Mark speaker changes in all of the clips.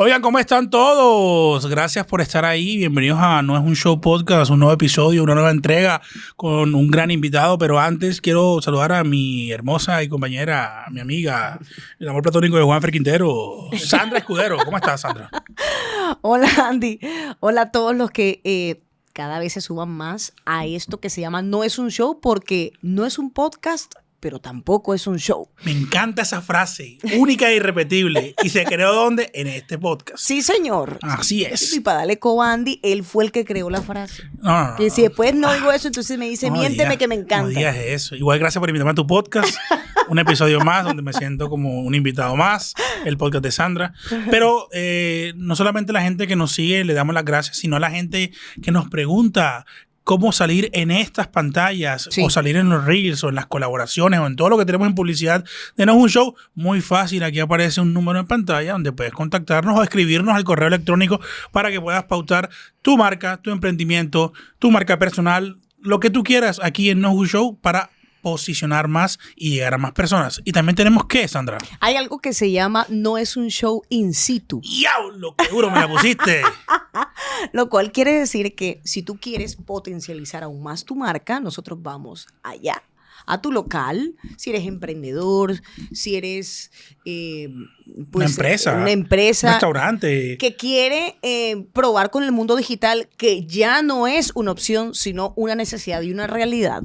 Speaker 1: Oigan, ¿cómo están todos? Gracias por estar ahí. Bienvenidos a No es un Show Podcast, un nuevo episodio, una nueva entrega con un gran invitado. Pero antes quiero saludar a mi hermosa y compañera, mi amiga, el amor platónico de Juanfer Quintero, Sandra Escudero. ¿Cómo estás, Sandra?
Speaker 2: Hola, Andy. Hola a todos los que cada vez se suban más a esto que se llama No es un Show, porque no es un podcast, pero tampoco es un show.
Speaker 1: Me encanta esa frase, única e irrepetible. ¿Y se creó dónde? En este podcast.
Speaker 2: Sí, señor.
Speaker 1: Así es.
Speaker 2: Y para darle coba a Andy, él fue el que creó la frase.
Speaker 1: No.
Speaker 2: Que si después no digo eso, entonces me dice, miénteme que me encanta.
Speaker 1: No digas eso. Igual gracias por invitarme a tu podcast. Un episodio más donde me siento como un invitado más. El podcast de Sandra. Pero no solamente la gente que nos sigue le damos las gracias, sino a la gente que nos pregunta cómo salir en estas pantallas, sí, o salir en los reels o en las colaboraciones o en todo lo que tenemos en publicidad de No es un Show. Muy fácil, aquí aparece un número en pantalla donde puedes contactarnos o escribirnos al correo electrónico para que puedas pautar tu marca, tu emprendimiento, tu marca personal, lo que tú quieras aquí en No es un Show para posicionar más y llegar a más personas. Y también tenemos ¿qué, Sandra?
Speaker 2: Hay algo que se llama No es un Show in situ.
Speaker 1: ¡Diablo, qué duro me la pusiste!
Speaker 2: Lo cual quiere decir que si tú quieres potencializar aún más tu marca, nosotros vamos allá, a tu local, si eres emprendedor, si eres pues, una empresa,
Speaker 1: un restaurante
Speaker 2: que quiere probar con el mundo digital, que ya no es una opción, sino una necesidad y una realidad,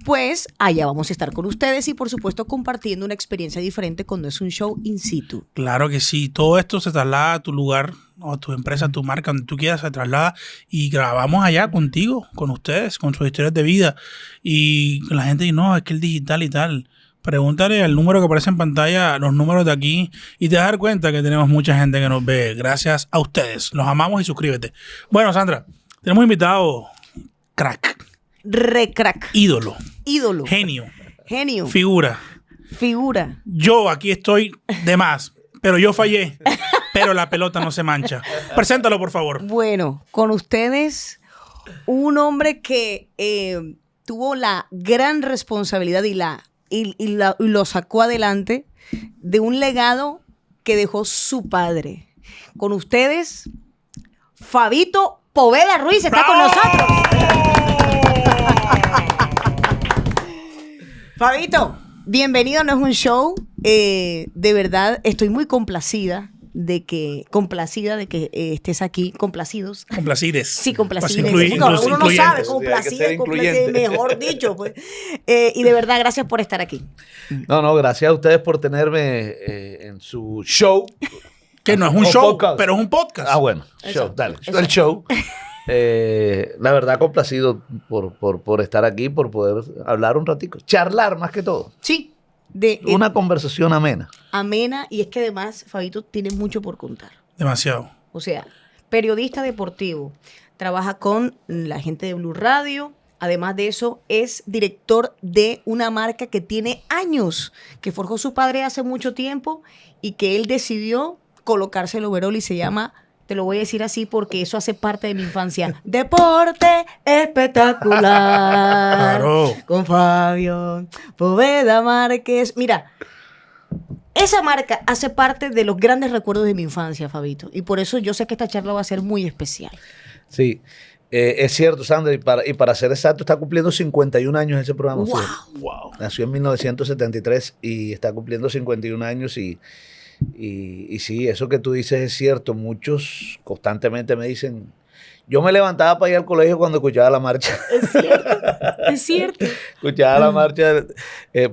Speaker 2: pues allá vamos a estar con ustedes y por supuesto compartiendo una experiencia diferente cuando es un show in situ.
Speaker 1: Claro que sí, todo esto se traslada a tu lugar, o a tu empresa, a tu marca, donde tú quieras, se traslada y grabamos allá contigo, con ustedes, con sus historias de vida. Y la gente dice, no, es que el digital y tal. Pregúntale al número que aparece en pantalla, los números de aquí, y te vas a dar cuenta que tenemos mucha gente que nos ve. Gracias a ustedes. Los amamos y suscríbete. Bueno, Sandra, tenemos invitado crack.
Speaker 2: Recrack.
Speaker 1: Ídolo.
Speaker 2: Genio.
Speaker 1: Figura. Yo aquí estoy de más, pero yo fallé. Pero la pelota no se mancha. Preséntalo, por favor.
Speaker 2: Bueno, con ustedes, un hombre que tuvo la gran responsabilidad y lo sacó adelante de un legado que dejó su padre. Con ustedes, Fabito Poveda Ruiz está con nosotros. Fabito, bienvenido a No es un Show. De verdad, estoy muy complacida de que estés aquí, complacidos.
Speaker 1: Complacides.
Speaker 2: Sí, complacides. Uno no sabe, complacido, mejor dicho. Pues. Y de verdad, gracias por estar aquí.
Speaker 3: No, gracias a ustedes por tenerme en su show.
Speaker 1: Que no es un show, podcast, pero es un podcast.
Speaker 3: Ah, bueno, show, dale. El show. La verdad, complacido por estar aquí, por poder hablar un ratico. Charlar más que todo.
Speaker 2: Sí.
Speaker 3: Una conversación amena.
Speaker 2: Amena, y es que además Fabito tiene mucho por contar.
Speaker 1: Demasiado.
Speaker 2: O sea, periodista deportivo, trabaja con la gente de Blue Radio, además de eso es director de una marca que tiene años, que forjó su padre hace mucho tiempo y que él decidió colocarse el overol y se llama... Te lo voy a decir así porque eso hace parte de mi infancia. Deporte espectacular.
Speaker 1: Claro.
Speaker 2: Con Fabio Poveda Márquez. Mira, esa marca hace parte de los grandes recuerdos de mi infancia, Fabito. Y por eso yo sé que esta charla va a ser muy especial.
Speaker 3: Sí, es cierto, Sandra. Y para ser exacto, está cumpliendo 51 años ese programa.
Speaker 1: Wow.
Speaker 3: Nació en 1973 y está cumpliendo 51 años y sí, eso que tú dices es cierto. Muchos constantemente me dicen, yo me levantaba para ir al colegio cuando escuchaba la marcha.
Speaker 2: Es cierto.
Speaker 3: Escuchaba la marcha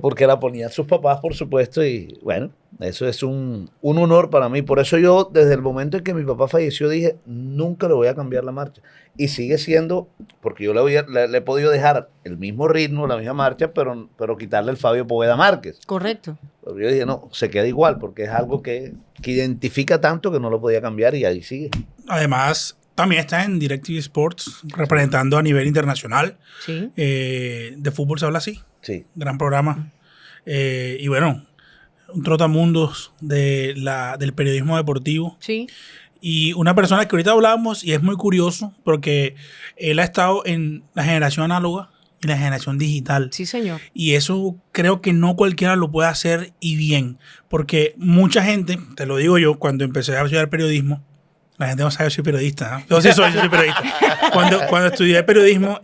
Speaker 3: porque la ponían sus papás, por supuesto, y bueno, eso es un honor para mí. Por eso yo, desde el momento en que mi papá falleció, dije, nunca le voy a cambiar la marcha. Y sigue siendo, porque yo le he podido dejar el mismo ritmo, la misma marcha, pero quitarle el Fabio Poveda Márquez.
Speaker 2: Correcto.
Speaker 3: Pero yo dije, no, se queda igual, porque es algo que identifica tanto que no lo podía cambiar y ahí sigue.
Speaker 1: Además, también está en DirecTV Sports, representando a nivel internacional.
Speaker 2: Sí.
Speaker 1: De fútbol se habla así.
Speaker 3: Sí.
Speaker 1: Gran programa. Y bueno, un trotamundos del periodismo deportivo.
Speaker 2: Sí.
Speaker 1: Y una persona que ahorita hablamos, y es muy curioso, porque él ha estado en la generación análoga, y la generación digital.
Speaker 2: Sí, señor.
Speaker 1: Y eso creo que no cualquiera lo puede hacer y bien. Porque mucha gente, te lo digo yo, cuando empecé a estudiar periodismo, la gente no sabe que soy periodista, ¿no? Yo sí soy periodista. Cuando estudié periodismo,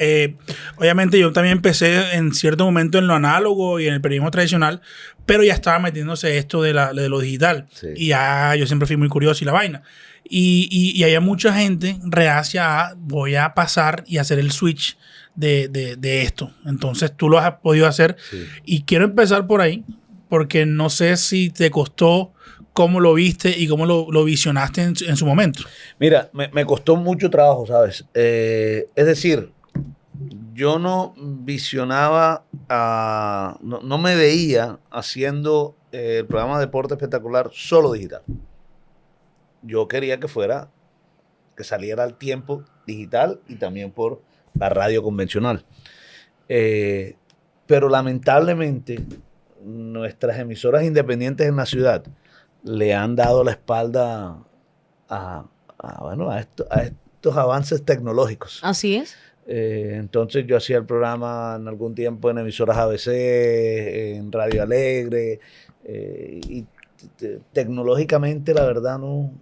Speaker 1: obviamente yo también empecé en cierto momento en lo análogo y en el periodismo tradicional, pero ya estaba metiéndose esto de lo digital.
Speaker 3: Sí.
Speaker 1: Y ya yo siempre fui muy curioso y la vaina. Y había mucha gente reacia a voy a pasar y hacer el switch de esto. Entonces tú lo has podido hacer.
Speaker 3: Sí.
Speaker 1: Y quiero empezar por ahí, porque no sé si te costó, cómo lo viste y cómo lo visionaste en su momento.
Speaker 3: Mira, me costó mucho trabajo, ¿sabes? Es decir, yo no visionaba, no me veía haciendo el programa de Deporte Espectacular solo digital. Yo quería que saliera al tiempo digital y también por la radio convencional. Pero lamentablemente nuestras emisoras independientes en la ciudad le han dado la espalda a estos avances tecnológicos.
Speaker 2: Así es.
Speaker 3: Entonces yo hacía el programa en algún tiempo en emisoras ABC, en Radio Alegre, y tecnológicamente la verdad no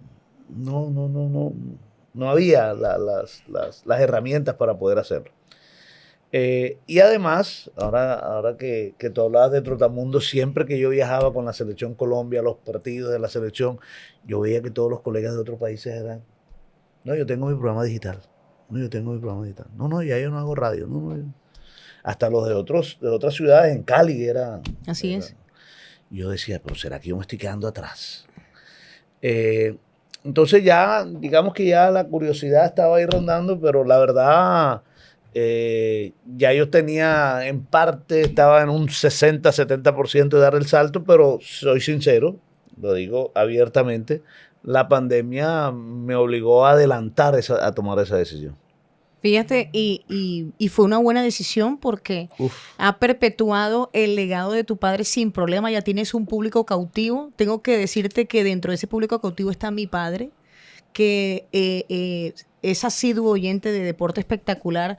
Speaker 3: había las herramientas para poder hacerlo. Y además, ahora que tú hablabas de Trotamundo, siempre que yo viajaba con la Selección Colombia, los partidos de la selección, yo veía que todos los colegas de otros países eran, no, yo tengo mi programa digital. No, yo tengo mi programa digital. No, ya yo no hago radio. Hasta los de otras ciudades, en Cali era.
Speaker 2: Así es.
Speaker 3: Yo decía, pero ¿será que yo me estoy quedando atrás? Entonces ya, digamos que ya la curiosidad estaba ahí rondando, pero la verdad, ya yo tenía, en parte, estaba en un 60-70% de dar el salto, pero soy sincero, lo digo abiertamente, la pandemia me obligó a adelantar a tomar esa decisión.
Speaker 2: Fíjate, y fue una buena decisión porque ha perpetuado el legado de tu padre sin problema. Ya tienes un público cautivo. Tengo que decirte que dentro de ese público cautivo está mi padre, que es asiduo oyente de Deporte Espectacular.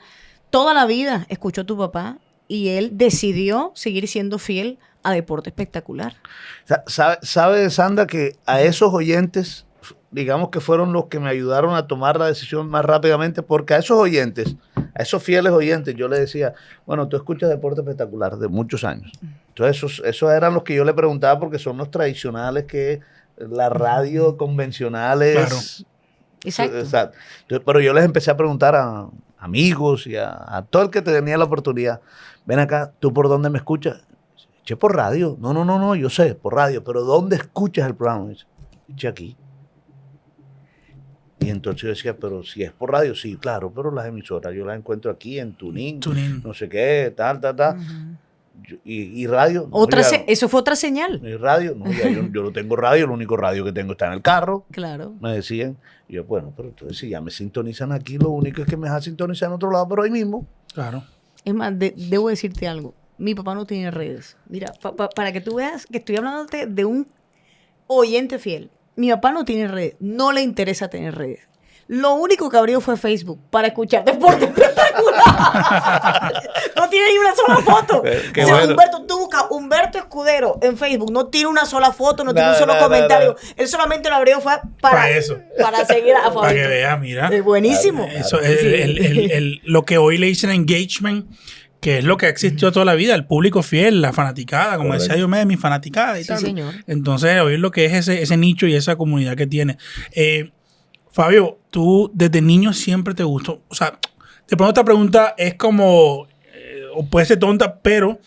Speaker 2: Toda la vida escuchó a tu papá y él decidió seguir siendo fiel a Deporte Espectacular.
Speaker 3: ¿Sabe, Sandra, que a esos oyentes, digamos que fueron los que me ayudaron a tomar la decisión más rápidamente? Porque a esos oyentes, a esos fieles oyentes, yo les decía, bueno, tú escuchas Deporte Espectacular de muchos años. Entonces esos eran los que yo le preguntaba porque son los tradicionales que la radio convencional es.
Speaker 1: Claro.
Speaker 2: Exacto.
Speaker 3: Entonces, pero yo les empecé a preguntar a amigos y a todo el que tenía la oportunidad, ven acá, ¿tú por dónde me escuchas? Che, por radio. No, yo sé, por radio, pero ¿dónde escuchas el programa? Che, aquí. Y entonces yo decía, pero si es por radio, sí, claro, pero las emisoras yo las encuentro aquí en TuneIn, no sé qué, tal. Uh-huh. Y radio.
Speaker 2: Eso fue otra señal.
Speaker 3: Y radio, no, ya yo no tengo radio, el único radio que tengo está en el carro.
Speaker 2: Claro.
Speaker 3: Me decían. Y yo, bueno, pero entonces si ya me sintonizan aquí, lo único es que me dejan sintonizar en otro lado, pero ahí mismo.
Speaker 1: Claro.
Speaker 2: Es más, debo decirte algo. Mi papá no tiene redes. Mira, para que tú veas que estoy hablándote de un oyente fiel. Mi papá no tiene redes. No le interesa tener redes. Lo único que abrió fue Facebook para escuchar Deporte Espectacular. No tiene ni una sola foto.
Speaker 3: Qué bueno.
Speaker 2: Humberto, tú buscas Humberto Escudero en Facebook. No tiene una sola foto, no tiene un solo comentario. Él solamente lo abrió fue para eso. Para seguir a Fabito.
Speaker 1: Para que veas, mira.
Speaker 2: Es buenísimo.
Speaker 1: Eso, lo que hoy le dicen engagement, que es lo que ha existido toda la vida, el público fiel, la fanaticada, como decía Diomedes, mi fanaticada y tal.
Speaker 2: Señor.
Speaker 1: Entonces, hoy lo que es ese nicho y esa comunidad que tiene. Fabio, tú desde niño siempre te gustó, o sea, de pronto esta pregunta es como, o puede ser tonta, pero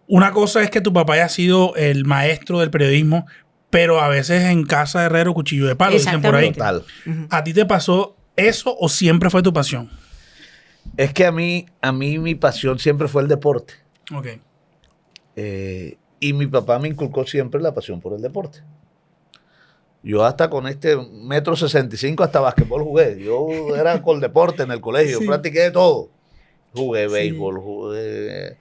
Speaker 1: una cosa es que tu papá haya sido el maestro del periodismo, pero a veces en casa de herrero, cuchillo de palo, dicen por ahí.
Speaker 3: Total.
Speaker 1: ¿A ti te pasó eso o siempre fue tu pasión?
Speaker 3: Es que a mí mi pasión siempre fue el deporte.
Speaker 1: Ok.
Speaker 3: Y mi papá me inculcó siempre la pasión por el deporte. Yo hasta con 1,65 m hasta basquetbol jugué. Yo era con deporte en el colegio, sí. Practiqué de todo. Jugué béisbol, jugué,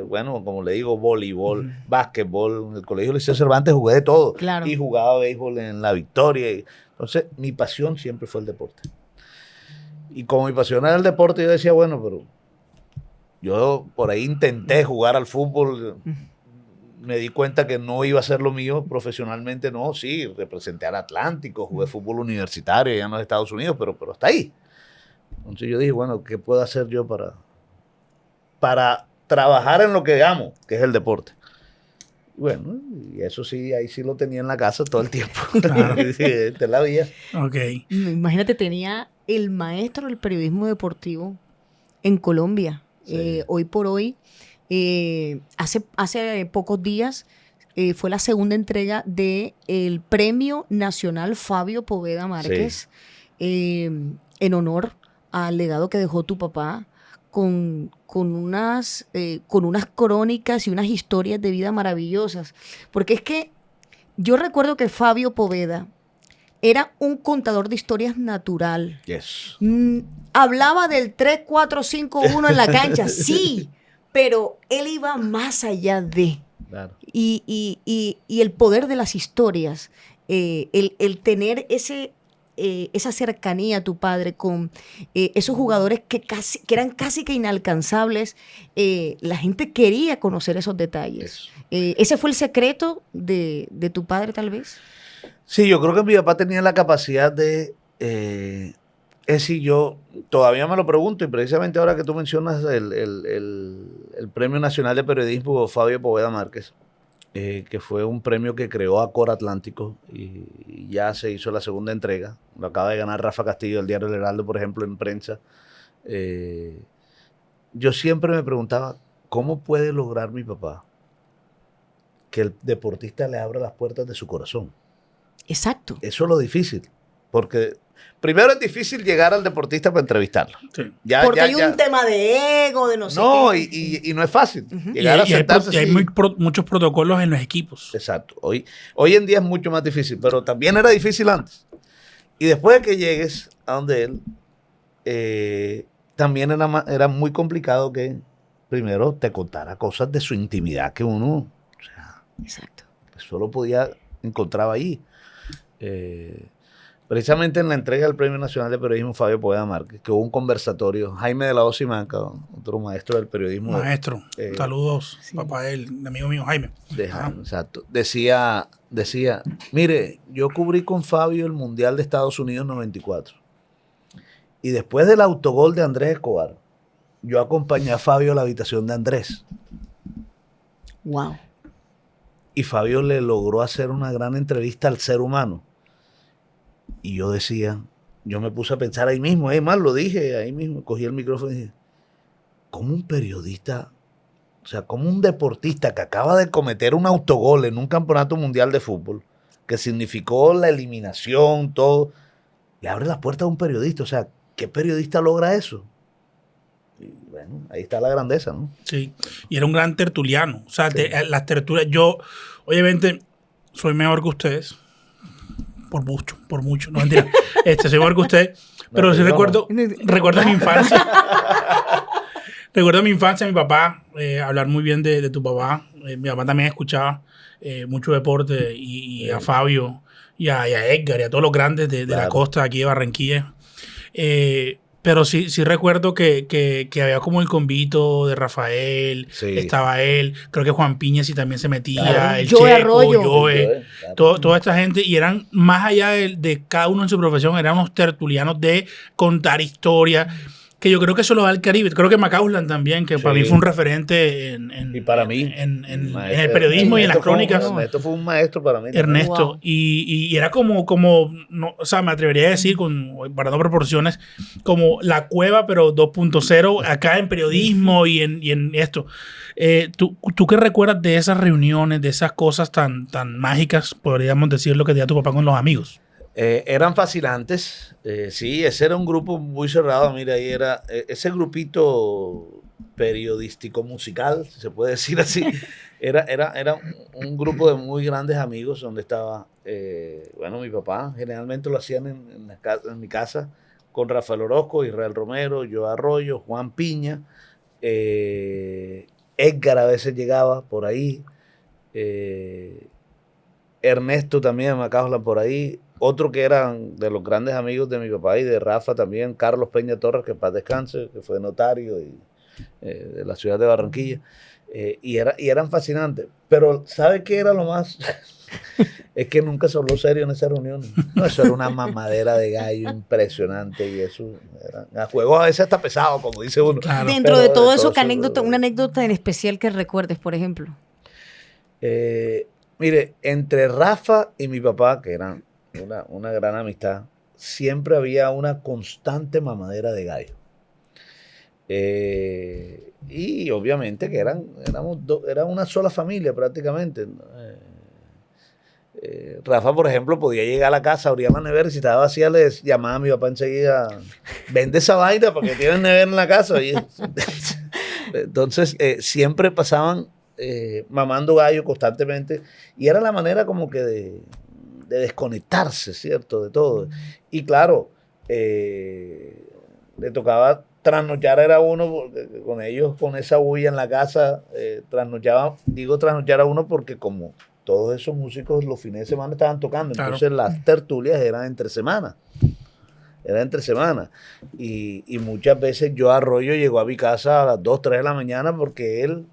Speaker 3: bueno, como le digo, voleibol, basquetbol. En el colegio Liceo Cervantes jugué de todo.
Speaker 2: Claro.
Speaker 3: Y jugaba béisbol en La Victoria. Entonces, mi pasión siempre fue el deporte. Y como mi pasión era el deporte, yo decía, bueno, pero Yo por ahí intenté jugar al fútbol, me di cuenta que no iba a ser lo mío profesionalmente, no, sí, representé al Atlántico, jugué fútbol universitario allá en los Estados Unidos, pero hasta ahí. Entonces yo dije, bueno, ¿qué puedo hacer yo para trabajar en lo que amo, que es el deporte? Bueno, y eso sí, ahí sí lo tenía en la casa todo el tiempo.
Speaker 1: Claro.
Speaker 3: Esta es la vida.
Speaker 1: Ok.
Speaker 2: Imagínate, tenía el maestro del periodismo deportivo en Colombia.
Speaker 3: Sí.
Speaker 2: Hoy por hoy, hace pocos días, fue la segunda entrega del Premio Nacional Fabio Poveda Márquez, en honor al legado que dejó tu papá, con unas crónicas y unas historias de vida maravillosas. Porque es que yo recuerdo que Fabio Poveda era un contador de historias natural.
Speaker 3: Yes.
Speaker 2: Hablaba del 3-4-5-1 en la cancha, sí, pero él iba más allá de.
Speaker 3: Claro.
Speaker 2: Y el poder de las historias, el tener esa cercanía a tu padre con esos jugadores que eran casi que inalcanzables, la gente quería conocer esos detalles. ¿Ese fue el secreto de tu padre, tal vez?
Speaker 3: Sí, yo creo que mi papá tenía la capacidad de... es decir, yo todavía me lo pregunto, y precisamente ahora que tú mencionas el Premio Nacional de Periodismo Fabio Poveda Márquez, que fue un premio que creó Acor Atlántico y ya se hizo la segunda entrega. Lo acaba de ganar Rafa Castillo del diario El Heraldo, por ejemplo, en prensa. Yo siempre me preguntaba, ¿cómo puede lograr mi papá que el deportista le abra las puertas de su corazón?
Speaker 2: Exacto.
Speaker 3: Eso es lo difícil, porque primero es difícil llegar al deportista para entrevistarlo.
Speaker 1: Sí.
Speaker 2: Porque hay un tema de ego, de no sé qué.
Speaker 3: Y no es fácil llegar a
Speaker 1: Y hay
Speaker 3: sentarse.
Speaker 1: hay muchos protocolos en los equipos.
Speaker 3: Exacto. Hoy en día es mucho más difícil, pero también era difícil antes. Y después de que llegues a donde él, también era muy complicado que primero te contara cosas de su intimidad que uno, o sea,
Speaker 2: Exacto.
Speaker 3: solo podía encontrar ahí. Precisamente en la entrega del Premio Nacional de Periodismo Fabio Poveda Márquez, que hubo un conversatorio, Jaime de la Hoz Simanca, otro maestro del periodismo.
Speaker 1: Maestro, saludos,
Speaker 2: sí.
Speaker 1: papá del amigo mío Jaime.
Speaker 3: Exacto. Decía, mire, yo cubrí con Fabio el Mundial de Estados Unidos 94. Y después del autogol de Andrés Escobar, yo acompañé a Fabio a la habitación de Andrés.
Speaker 2: Wow.
Speaker 3: Y Fabio le logró hacer una gran entrevista al ser humano. Y yo me puse a pensar ahí mismo, más lo dije ahí mismo, cogí el micrófono y dije, ¿cómo un periodista, o sea, cómo un deportista que acaba de cometer un autogol en un campeonato mundial de fútbol, que significó la eliminación, todo, le abre las puertas a un periodista? O sea, ¿qué periodista logra eso? Y bueno, ahí está la grandeza, ¿no?
Speaker 1: Sí, y era un gran tertuliano. O sea,
Speaker 3: Sí.
Speaker 1: las tertulias, yo, obviamente, soy mejor que ustedes. Por mucho, no mentira. Soy mejor que ustedes. Pero
Speaker 3: No,
Speaker 1: sí
Speaker 3: no.
Speaker 1: recuerdo mi infancia. Recuerdo mi infancia, mi papá, hablar muy bien de tu papá. Mi papá también escuchaba mucho deporte y a Fabio y a Edgar y a todos los grandes de la costa aquí de Barranquilla. Pero sí recuerdo que había como el convito de Rafael,
Speaker 3: Sí.
Speaker 1: estaba él, creo que Juan Piña sí también se metía,
Speaker 2: Claro.
Speaker 1: el
Speaker 2: Joe
Speaker 1: Checo,
Speaker 2: Arroyo.
Speaker 1: Joe,
Speaker 3: Claro.
Speaker 1: toda esta gente, y eran más allá de cada uno en su profesión, eran unos tertulianos de contar historias, que yo creo que eso lo da el Caribe. Creo que Macauslan también, que para mí fue un referente
Speaker 3: Y para mí,
Speaker 1: en el periodismo y en las crónicas.
Speaker 3: Ernesto fue un maestro para mí.
Speaker 1: Ernesto,
Speaker 2: Wow.
Speaker 1: y era como no, o sea, me atrevería a decir, guardando proporciones, como la cueva, pero 2.0 acá en periodismo y en esto. ¿Tú qué recuerdas de esas reuniones, de esas cosas tan mágicas, podríamos decir, lo que tenía tu papá con los amigos?
Speaker 3: Eran fascinantes, sí, ese era un grupo muy cerrado, mira, ahí era ese grupito periodístico musical, si se puede decir así, era un grupo de muy grandes amigos donde estaba, bueno, mi papá, generalmente lo hacían en mi casa, con Rafael Orozco, Israel Romero, Joe Arroyo, Juan Piña, Edgar a veces llegaba por ahí, Ernesto también, Macauslan por ahí. Otro que eran de los grandes amigos de mi papá y de Rafa también, Carlos Peña Torres, que en paz descanse, que fue notario. de la ciudad de Barranquilla, y eran fascinantes. Pero ¿sabe qué era lo más? Es que nunca se habló serio en esa reunión. No, eso era una mamadera de gallo impresionante y eso era, a juego a veces hasta pesado, como dice uno.
Speaker 1: Claro.
Speaker 2: Dentro
Speaker 3: Pero
Speaker 2: de todo eso, ¿qué
Speaker 3: eso,
Speaker 2: anécdota, una anécdota en especial que recuerdes, por ejemplo?
Speaker 3: Mire, entre Rafa y mi papá, que eran una gran amistad, siempre había una constante mamadera de gallo. Y obviamente que era una sola familia prácticamente. Rafa, por ejemplo, podía llegar a la casa, abría la nevera y si estaba vacía le llamaba a mi papá enseguida, vende esa vaina porque tienen nevera en la casa. Entonces, siempre pasaban mamando gallo constantemente y era la manera como que de desconectarse, ¿cierto? De todo. Y claro, le tocaba trasnochar era uno, porque con ellos, con esa bulla en la casa, trasnochar a uno porque como todos esos músicos los fines de semana estaban tocando,
Speaker 1: Claro.
Speaker 3: entonces las tertulias eran entre semana. Y muchas veces yo Arroyo llegó a mi casa a las 2, 3 de la mañana porque el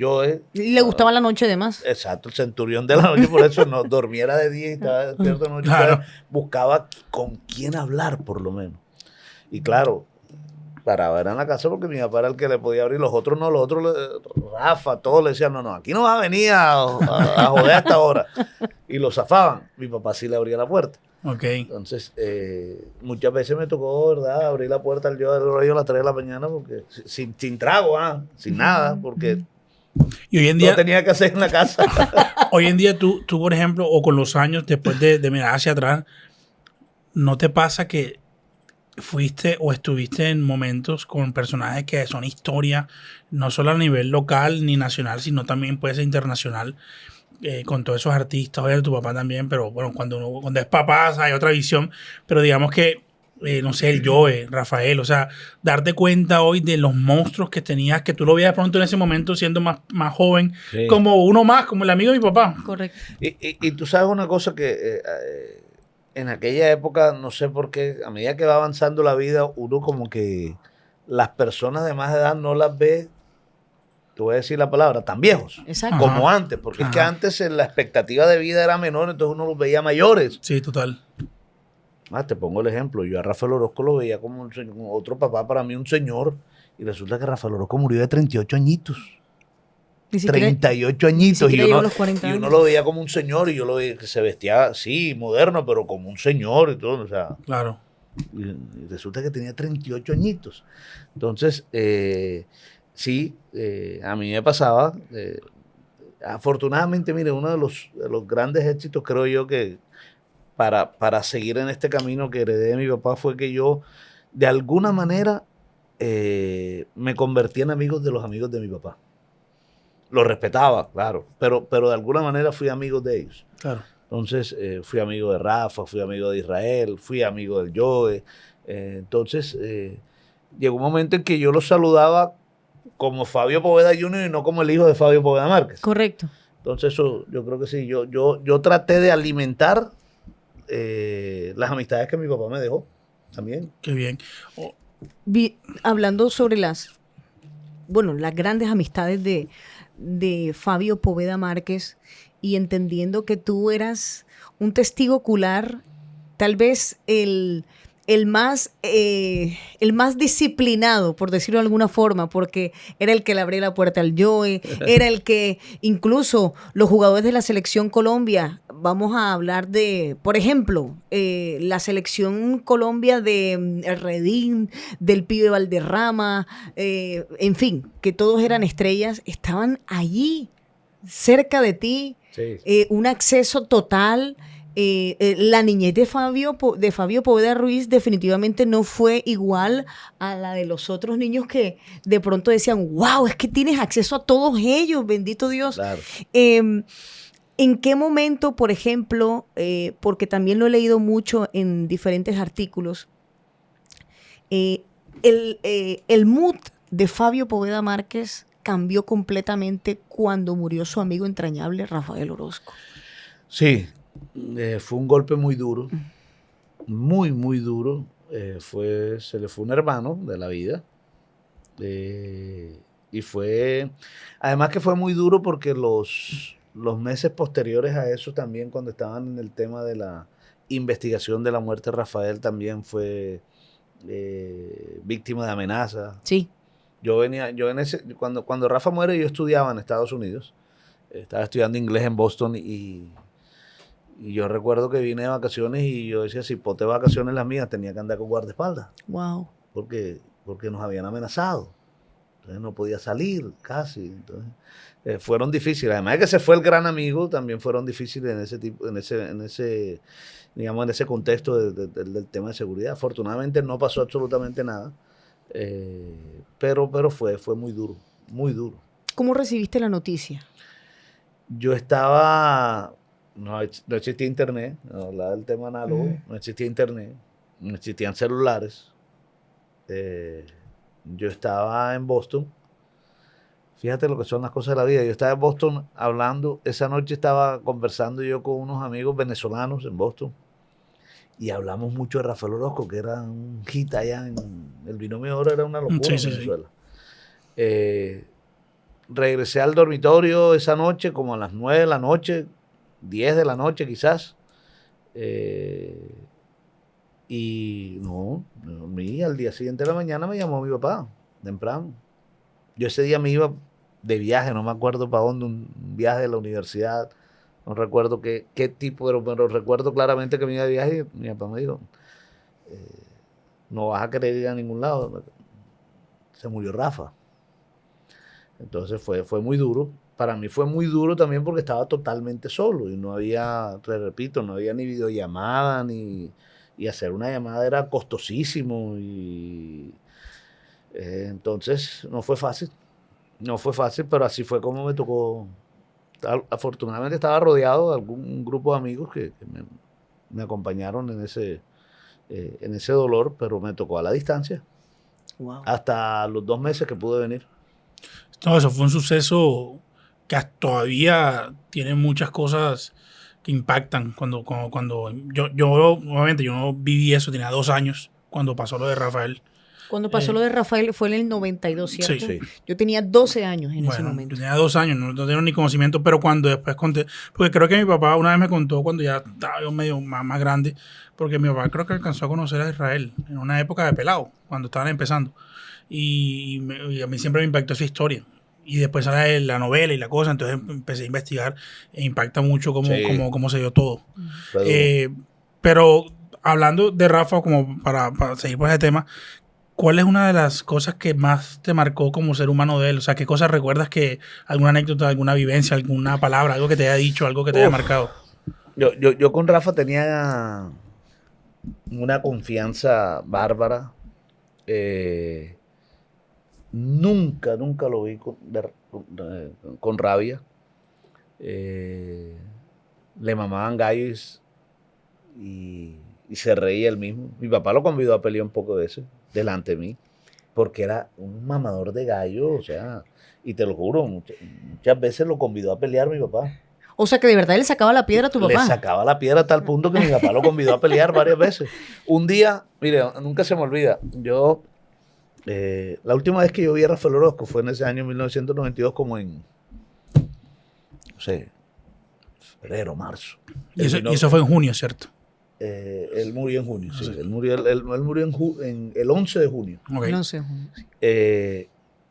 Speaker 3: Joe,
Speaker 2: ¿Le gustaba la noche de más?
Speaker 3: exacto, el centurión de la noche, por eso no dormiera de día y estaba despierto de noche,
Speaker 1: Claro.
Speaker 3: buscaba con quién hablar por lo menos. Y claro, paraba era en la casa porque mi papá era el que le podía abrir, los otros no, Rafa, todos le decían, no, aquí no vas a venir a joder hasta ahora. Y lo zafaban, mi papá sí le abría la puerta.
Speaker 1: Ok.
Speaker 3: Entonces, muchas veces me tocó, ¿verdad?, abrir la puerta al yo a las 3 de la mañana porque sin trago, sin nada, porque
Speaker 1: Y hoy en
Speaker 3: no
Speaker 1: día,
Speaker 3: tenía que hacer en la casa.
Speaker 1: hoy en día tú, por ejemplo, o con los años, después de mirar hacia atrás, ¿no te pasa que fuiste o estuviste en momentos con personajes que son historia, no solo a nivel local ni nacional, sino también puede ser internacional, con todos esos artistas, obviamente tu papá también, pero bueno, cuando es papá hay otra visión, pero digamos que, no sé, el Joe, Rafael, o sea, darte cuenta hoy de los monstruos que tenías, que tú lo veías de pronto en ese momento siendo más joven,
Speaker 3: Sí.
Speaker 1: como uno más, como el amigo de mi papá.
Speaker 2: Correcto.
Speaker 3: Y tú sabes una cosa que en aquella época, no sé por qué, a medida que va avanzando la vida, uno como que las personas de más edad no las ve, te voy a decir la palabra, tan viejos
Speaker 2: Exacto.
Speaker 3: como
Speaker 1: Ajá.
Speaker 3: antes, porque es que
Speaker 1: Ajá.
Speaker 3: antes la expectativa de vida era menor, entonces uno los veía mayores.
Speaker 1: Sí, total.
Speaker 3: Te pongo el ejemplo, yo a Rafael Orozco lo veía como otro papá para mí, un señor, y resulta que Rafael Orozco murió de 38 añitos.
Speaker 2: Ni siquiera,
Speaker 3: 38
Speaker 2: ni
Speaker 3: añitos
Speaker 2: siquiera llegó a los 40
Speaker 3: y uno
Speaker 2: años.
Speaker 3: lo veía como un señor y yo lo veía que se vestía, sí, moderno, pero como un señor y todo, o sea,
Speaker 1: Claro.
Speaker 3: y resulta que tenía 38 añitos. Entonces, sí, a mí me pasaba, afortunadamente, mire, uno de los grandes éxitos, creo yo, que para seguir en este camino que heredé de mi papá fue que yo, de alguna manera, me convertí en amigos de los amigos de mi papá. Los respetaba, claro, pero de alguna manera fui amigo de ellos.
Speaker 1: Claro.
Speaker 3: Entonces, fui amigo de Rafa, fui amigo de Israel, fui amigo del Joe. Entonces, llegó un momento en que yo los saludaba como Fabio Poveda Jr. y no como el hijo de Fabio Poveda Márquez.
Speaker 2: Correcto.
Speaker 3: Entonces, eso, yo creo que sí. Yo traté de alimentar las amistades que mi papá me dejó también.
Speaker 1: Qué bien. Oh,
Speaker 2: Hablando sobre las grandes amistades de Fabio Poveda Márquez y entendiendo que tú eras un testigo ocular, tal vez el más disciplinado, por decirlo de alguna forma, porque era el que le abría la puerta al Joe, era el que incluso los jugadores de la selección Colombia, vamos a hablar de, por ejemplo, la selección Colombia de Redín, del pibe Valderrama, en fin, que todos eran estrellas, estaban allí, cerca de ti,
Speaker 3: Sí.
Speaker 2: un acceso total. La niñez de Fabio Poveda Ruiz definitivamente no fue igual a la de los otros niños que de pronto decían, wow, es que tienes acceso a todos ellos, bendito Dios.
Speaker 3: Claro.
Speaker 2: ¿En qué momento, por ejemplo, porque también lo he leído mucho en diferentes artículos, el mood de Fabio Poveda Márquez cambió completamente cuando murió su amigo entrañable Rafael Orozco?
Speaker 3: Sí, fue un golpe muy duro, muy, muy duro. Se le fue un hermano de la vida Y fue, además que fue muy duro porque los meses posteriores a eso también, cuando estaban en el tema de la investigación de la muerte de Rafael, también fue víctima de amenazas.
Speaker 2: Sí.
Speaker 3: Cuando Rafa muere, yo estudiaba en Estados Unidos. Estaba estudiando inglés en Boston y yo recuerdo que vine de vacaciones y yo decía, si pote vacaciones las mías, tenía que andar con guardaespaldas.
Speaker 2: Wow.
Speaker 3: Porque nos habían amenazado. Entonces no podía salir casi. Entonces, fueron difíciles. Además de que se fue el gran amigo, también fueron difíciles digamos, en ese contexto del tema de seguridad. Afortunadamente no pasó absolutamente nada. Pero fue muy duro, muy duro.
Speaker 2: ¿Cómo recibiste la noticia?
Speaker 3: Yo estaba, no existía internet, no hablaba del tema análogo, no existía internet, no existían celulares. Yo estaba en Boston. Fíjate lo que son las cosas de la vida. Yo estaba en Boston hablando, esa noche estaba conversando yo con unos amigos venezolanos en Boston y hablamos mucho de Rafael Orozco, que era un hit allá en el Binomio de Oro, era una locura en Venezuela. Regresé al dormitorio esa noche como a las 9 de la noche, 10 de la noche quizás, y no, me dormí. Al día siguiente de la mañana me llamó mi papá, temprano. Yo ese día me iba de viaje, no me acuerdo para dónde, un viaje de la universidad, no recuerdo qué tipo, pero recuerdo claramente que me iba de viaje y mi papá me dijo, no vas a querer ir a ningún lado, se murió Rafa. Entonces fue muy duro. Para mí fue muy duro también porque estaba totalmente solo y no había, te repito, no había ni videollamada, y hacer una llamada era costosísimo y entonces no fue fácil. No fue fácil, pero así fue como me tocó. Afortunadamente estaba rodeado de algún grupo de amigos que me acompañaron en ese dolor, pero me tocó a la distancia.
Speaker 2: Wow.
Speaker 3: Hasta los 2 meses que pude venir.
Speaker 1: No, eso fue un suceso que todavía tiene muchas cosas que impactan. Cuando yo obviamente yo no viví eso, tenía 2 años cuando pasó lo de Rafael.
Speaker 2: Cuando pasó lo de Rafael fue en el 92, ¿cierto?
Speaker 1: Sí.
Speaker 2: Yo tenía 12 años en ese momento.
Speaker 1: Yo tenía 2 años, no tenía ni conocimiento, pero cuando después conté, porque creo que mi papá una vez me contó cuando ya estaba yo medio más grande, porque mi papá creo que alcanzó a conocer a Israel en una época de pelado, cuando estaban empezando. Y a mí siempre me impactó esa historia. Y después sale la novela y la cosa, entonces empecé a investigar e impacta mucho cómo se dio todo. Pero hablando de Rafa, como para seguir por ese tema, ¿cuál es una de las cosas que más te marcó como ser humano de él? O sea, ¿qué cosas recuerdas alguna anécdota, alguna vivencia, alguna palabra, algo que te haya dicho, algo que te haya marcado?
Speaker 3: Yo con Rafa tenía una confianza bárbara. Nunca lo vi con rabia. Le mamaban gallos y se reía él mismo. Mi papá lo convidó a pelear un poco de eso delante de mí, porque era un mamador de gallo, o sea, y te lo juro, muchas veces lo convidó a pelear mi papá.
Speaker 2: O sea, que de verdad le sacaba la piedra a tu papá.
Speaker 3: Le sacaba la piedra a tal punto que mi papá lo convidó a pelear varias veces. Un día, mire, nunca se me olvida, la última vez que yo vi a Rafael Orozco fue en ese año 1992, como en, no sé, febrero, marzo.
Speaker 1: Y eso fue en junio, ¿cierto?
Speaker 3: Él murió en junio, sí. Él murió en el 11 de junio.
Speaker 1: Okay.
Speaker 2: El 11 de junio, sí.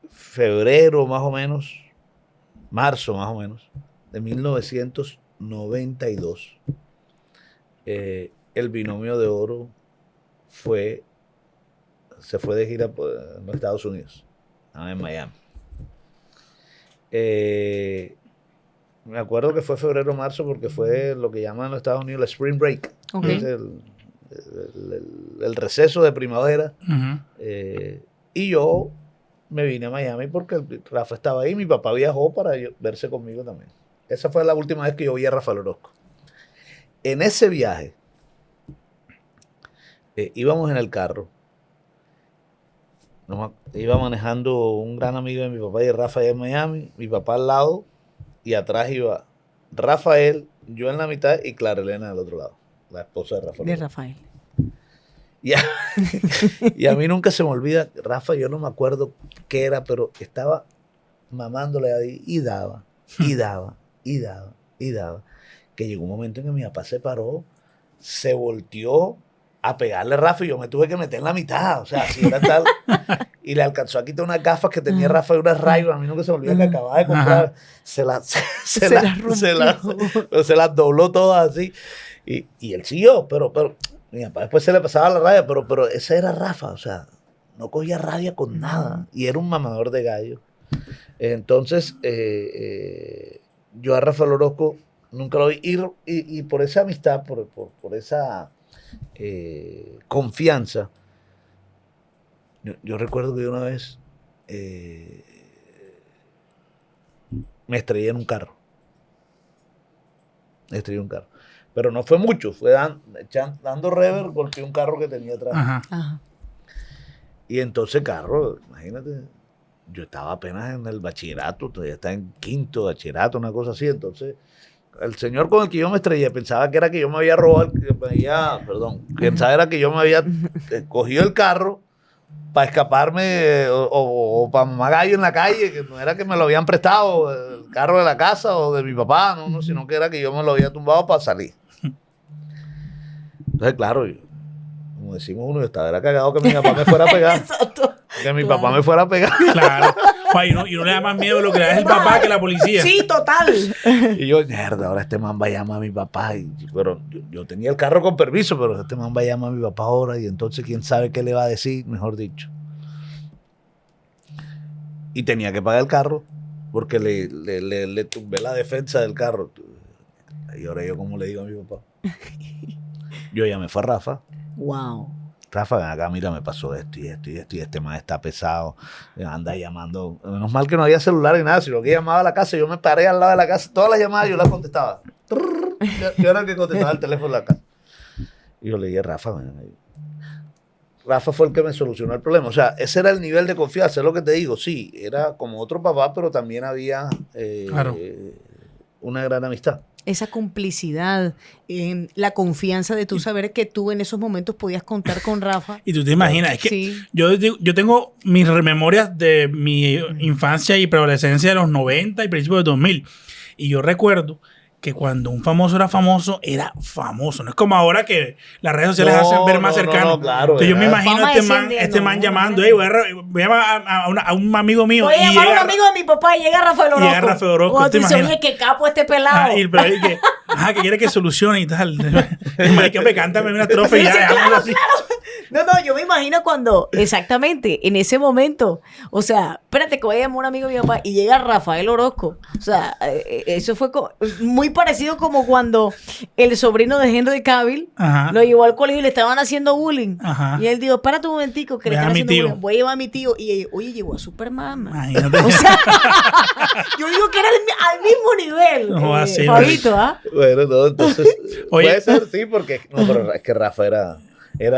Speaker 3: Febrero más o menos, marzo más o menos, de 1992. El Binomio de Oro se fue de gira por los Estados Unidos, en Miami. Me acuerdo que fue febrero o marzo porque fue lo que llaman en los Estados Unidos el Spring Break.
Speaker 2: Okay.
Speaker 3: Es el receso de primavera.
Speaker 1: Uh-huh.
Speaker 3: Y yo me vine a Miami porque Rafa estaba ahí. Mi papá viajó para verse conmigo también. Esa fue la última vez que yo vi a Rafael Orozco. En ese viaje, íbamos en el carro. Iba manejando un gran amigo de mi papá y Rafa en Miami. Mi papá al lado. Y atrás iba Rafael, yo en la mitad y Clara Elena del otro lado, la esposa de Rafael.
Speaker 2: De Rafael.
Speaker 3: Y a, y a mí nunca se me olvida, Rafa, yo no me acuerdo qué era, pero estaba mamándole ahí y daba, y daba, y daba, y daba. Que llegó un momento en que mi papá se paró, se volteó a pegarle a Rafa y yo me tuve que meter en la mitad, o sea, así era tal. Y le alcanzó a quitar unas gafas que tenía Rafa y unas Ray-Ban, a mí nunca se me olvida que acababa de comprar. Se las dobló todas así. Y él siguió, pero mi papá después se le pasaba la rabia, pero ese era Rafa, o sea, no cogía rabia con nada. Y era un mamador de gallo. Entonces, yo a Rafael Orozco nunca lo vi. Y por esa amistad, por esa confianza, yo recuerdo que una vez me estrellé en un carro. Me estrellé en un carro. Pero no fue mucho, fue dando rever, golpeé un carro que tenía atrás.
Speaker 1: Ajá.
Speaker 2: Ajá.
Speaker 3: Y entonces carro, imagínate, yo estaba apenas en el bachillerato, todavía estaba en quinto bachillerato, una cosa así. Entonces, el señor con el que yo me estrellé pensaba que era que yo me había robado, pensaba era que yo me había cogido el carro para escaparme o para mamar gallo en la calle, que no era que me lo habían prestado el carro de la casa o de mi papá, no, sino que era que yo me lo había tumbado para salir. Entonces, claro, como decimos uno, yo estaba era cagado que mi papá me fuera a pegar.
Speaker 2: Exacto.
Speaker 3: Que mi papá me fuera a pegar.
Speaker 1: Claro. Y no le da más miedo lo que le da es el papá que la policía.
Speaker 2: Sí, total.
Speaker 3: Y yo, mierda, ahora este man va a llamar a mi papá. Pero yo tenía el carro con permiso, pero este man va a llamar a mi papá ahora y entonces quién sabe qué le va a decir, mejor dicho. Y tenía que pagar el carro porque le tumbé la defensa del carro. Y ahora yo, ¿cómo le digo a mi papá? Yo llamé fue a Rafa.
Speaker 2: Wow.
Speaker 3: Rafa, ven acá, mira, me pasó esto y esto y esto, y este man está pesado, anda llamando. Menos mal que no había celular ni nada, sino que llamaba a la casa, yo me paré al lado de la casa, todas las llamadas yo las contestaba. Yo era el que contestaba el teléfono de la casa. Y yo le dije, Rafa, ven ahí. Rafa fue el que me solucionó el problema. O sea, ese era el nivel de confianza, es lo que te digo. Sí, era como otro papá, pero también había
Speaker 1: Claro.
Speaker 3: una gran amistad.
Speaker 2: Esa complicidad, la confianza de tú saber que tú en esos momentos podías contar con Rafa.
Speaker 1: Y tú te imaginas, es que
Speaker 2: Sí.
Speaker 1: yo tengo mis memorias de mi infancia y preadolescencia de los 90 y principios de 2000. Y yo recuerdo que cuando un famoso era famoso. No es como ahora que las redes sociales hacen ver más cercano.
Speaker 3: Claro,
Speaker 1: Entonces yo me imagino
Speaker 2: Fama
Speaker 1: a este
Speaker 2: descendiendo,
Speaker 1: man
Speaker 2: ¿no?
Speaker 1: llamando, voy a llamar a un amigo mío.
Speaker 2: Voy a llamar a un amigo de mi papá y llega Rafael Orozco.
Speaker 1: Llega Rafael Orozco,
Speaker 2: Cuando
Speaker 1: ¿te
Speaker 2: tú dices,
Speaker 1: imaginas?
Speaker 2: oye, qué capo este pelado.
Speaker 1: Pero ahí que quiere que solucione y tal. Que cántame una estrofa y ya
Speaker 2: Sí,
Speaker 1: dejamos
Speaker 2: claro,
Speaker 1: así.
Speaker 2: No, yo me imagino cuando, exactamente, en ese momento, o sea, espérate que voy a llamar a un amigo de mi papá y llega Rafael Orozco. O sea, eso fue muy parecido como cuando el sobrino de Henry Cavill
Speaker 1: Ajá.
Speaker 2: lo llevó al colegio y le estaban haciendo bullying.
Speaker 1: Ajá.
Speaker 2: Y él dijo, espérate un momentico, que le
Speaker 1: Ve a
Speaker 2: están
Speaker 1: mi
Speaker 2: haciendo
Speaker 1: tío.
Speaker 2: bullying. Voy a llevar a mi tío. Y oye, llevó a Superman.
Speaker 1: Imagínate.
Speaker 2: O sea, yo digo que era al mismo nivel.
Speaker 1: No, así,
Speaker 2: Fabito, ¿ah?
Speaker 3: Bueno, no, entonces
Speaker 1: Oye.
Speaker 3: puede ser, sí, porque no, pero es que Rafa era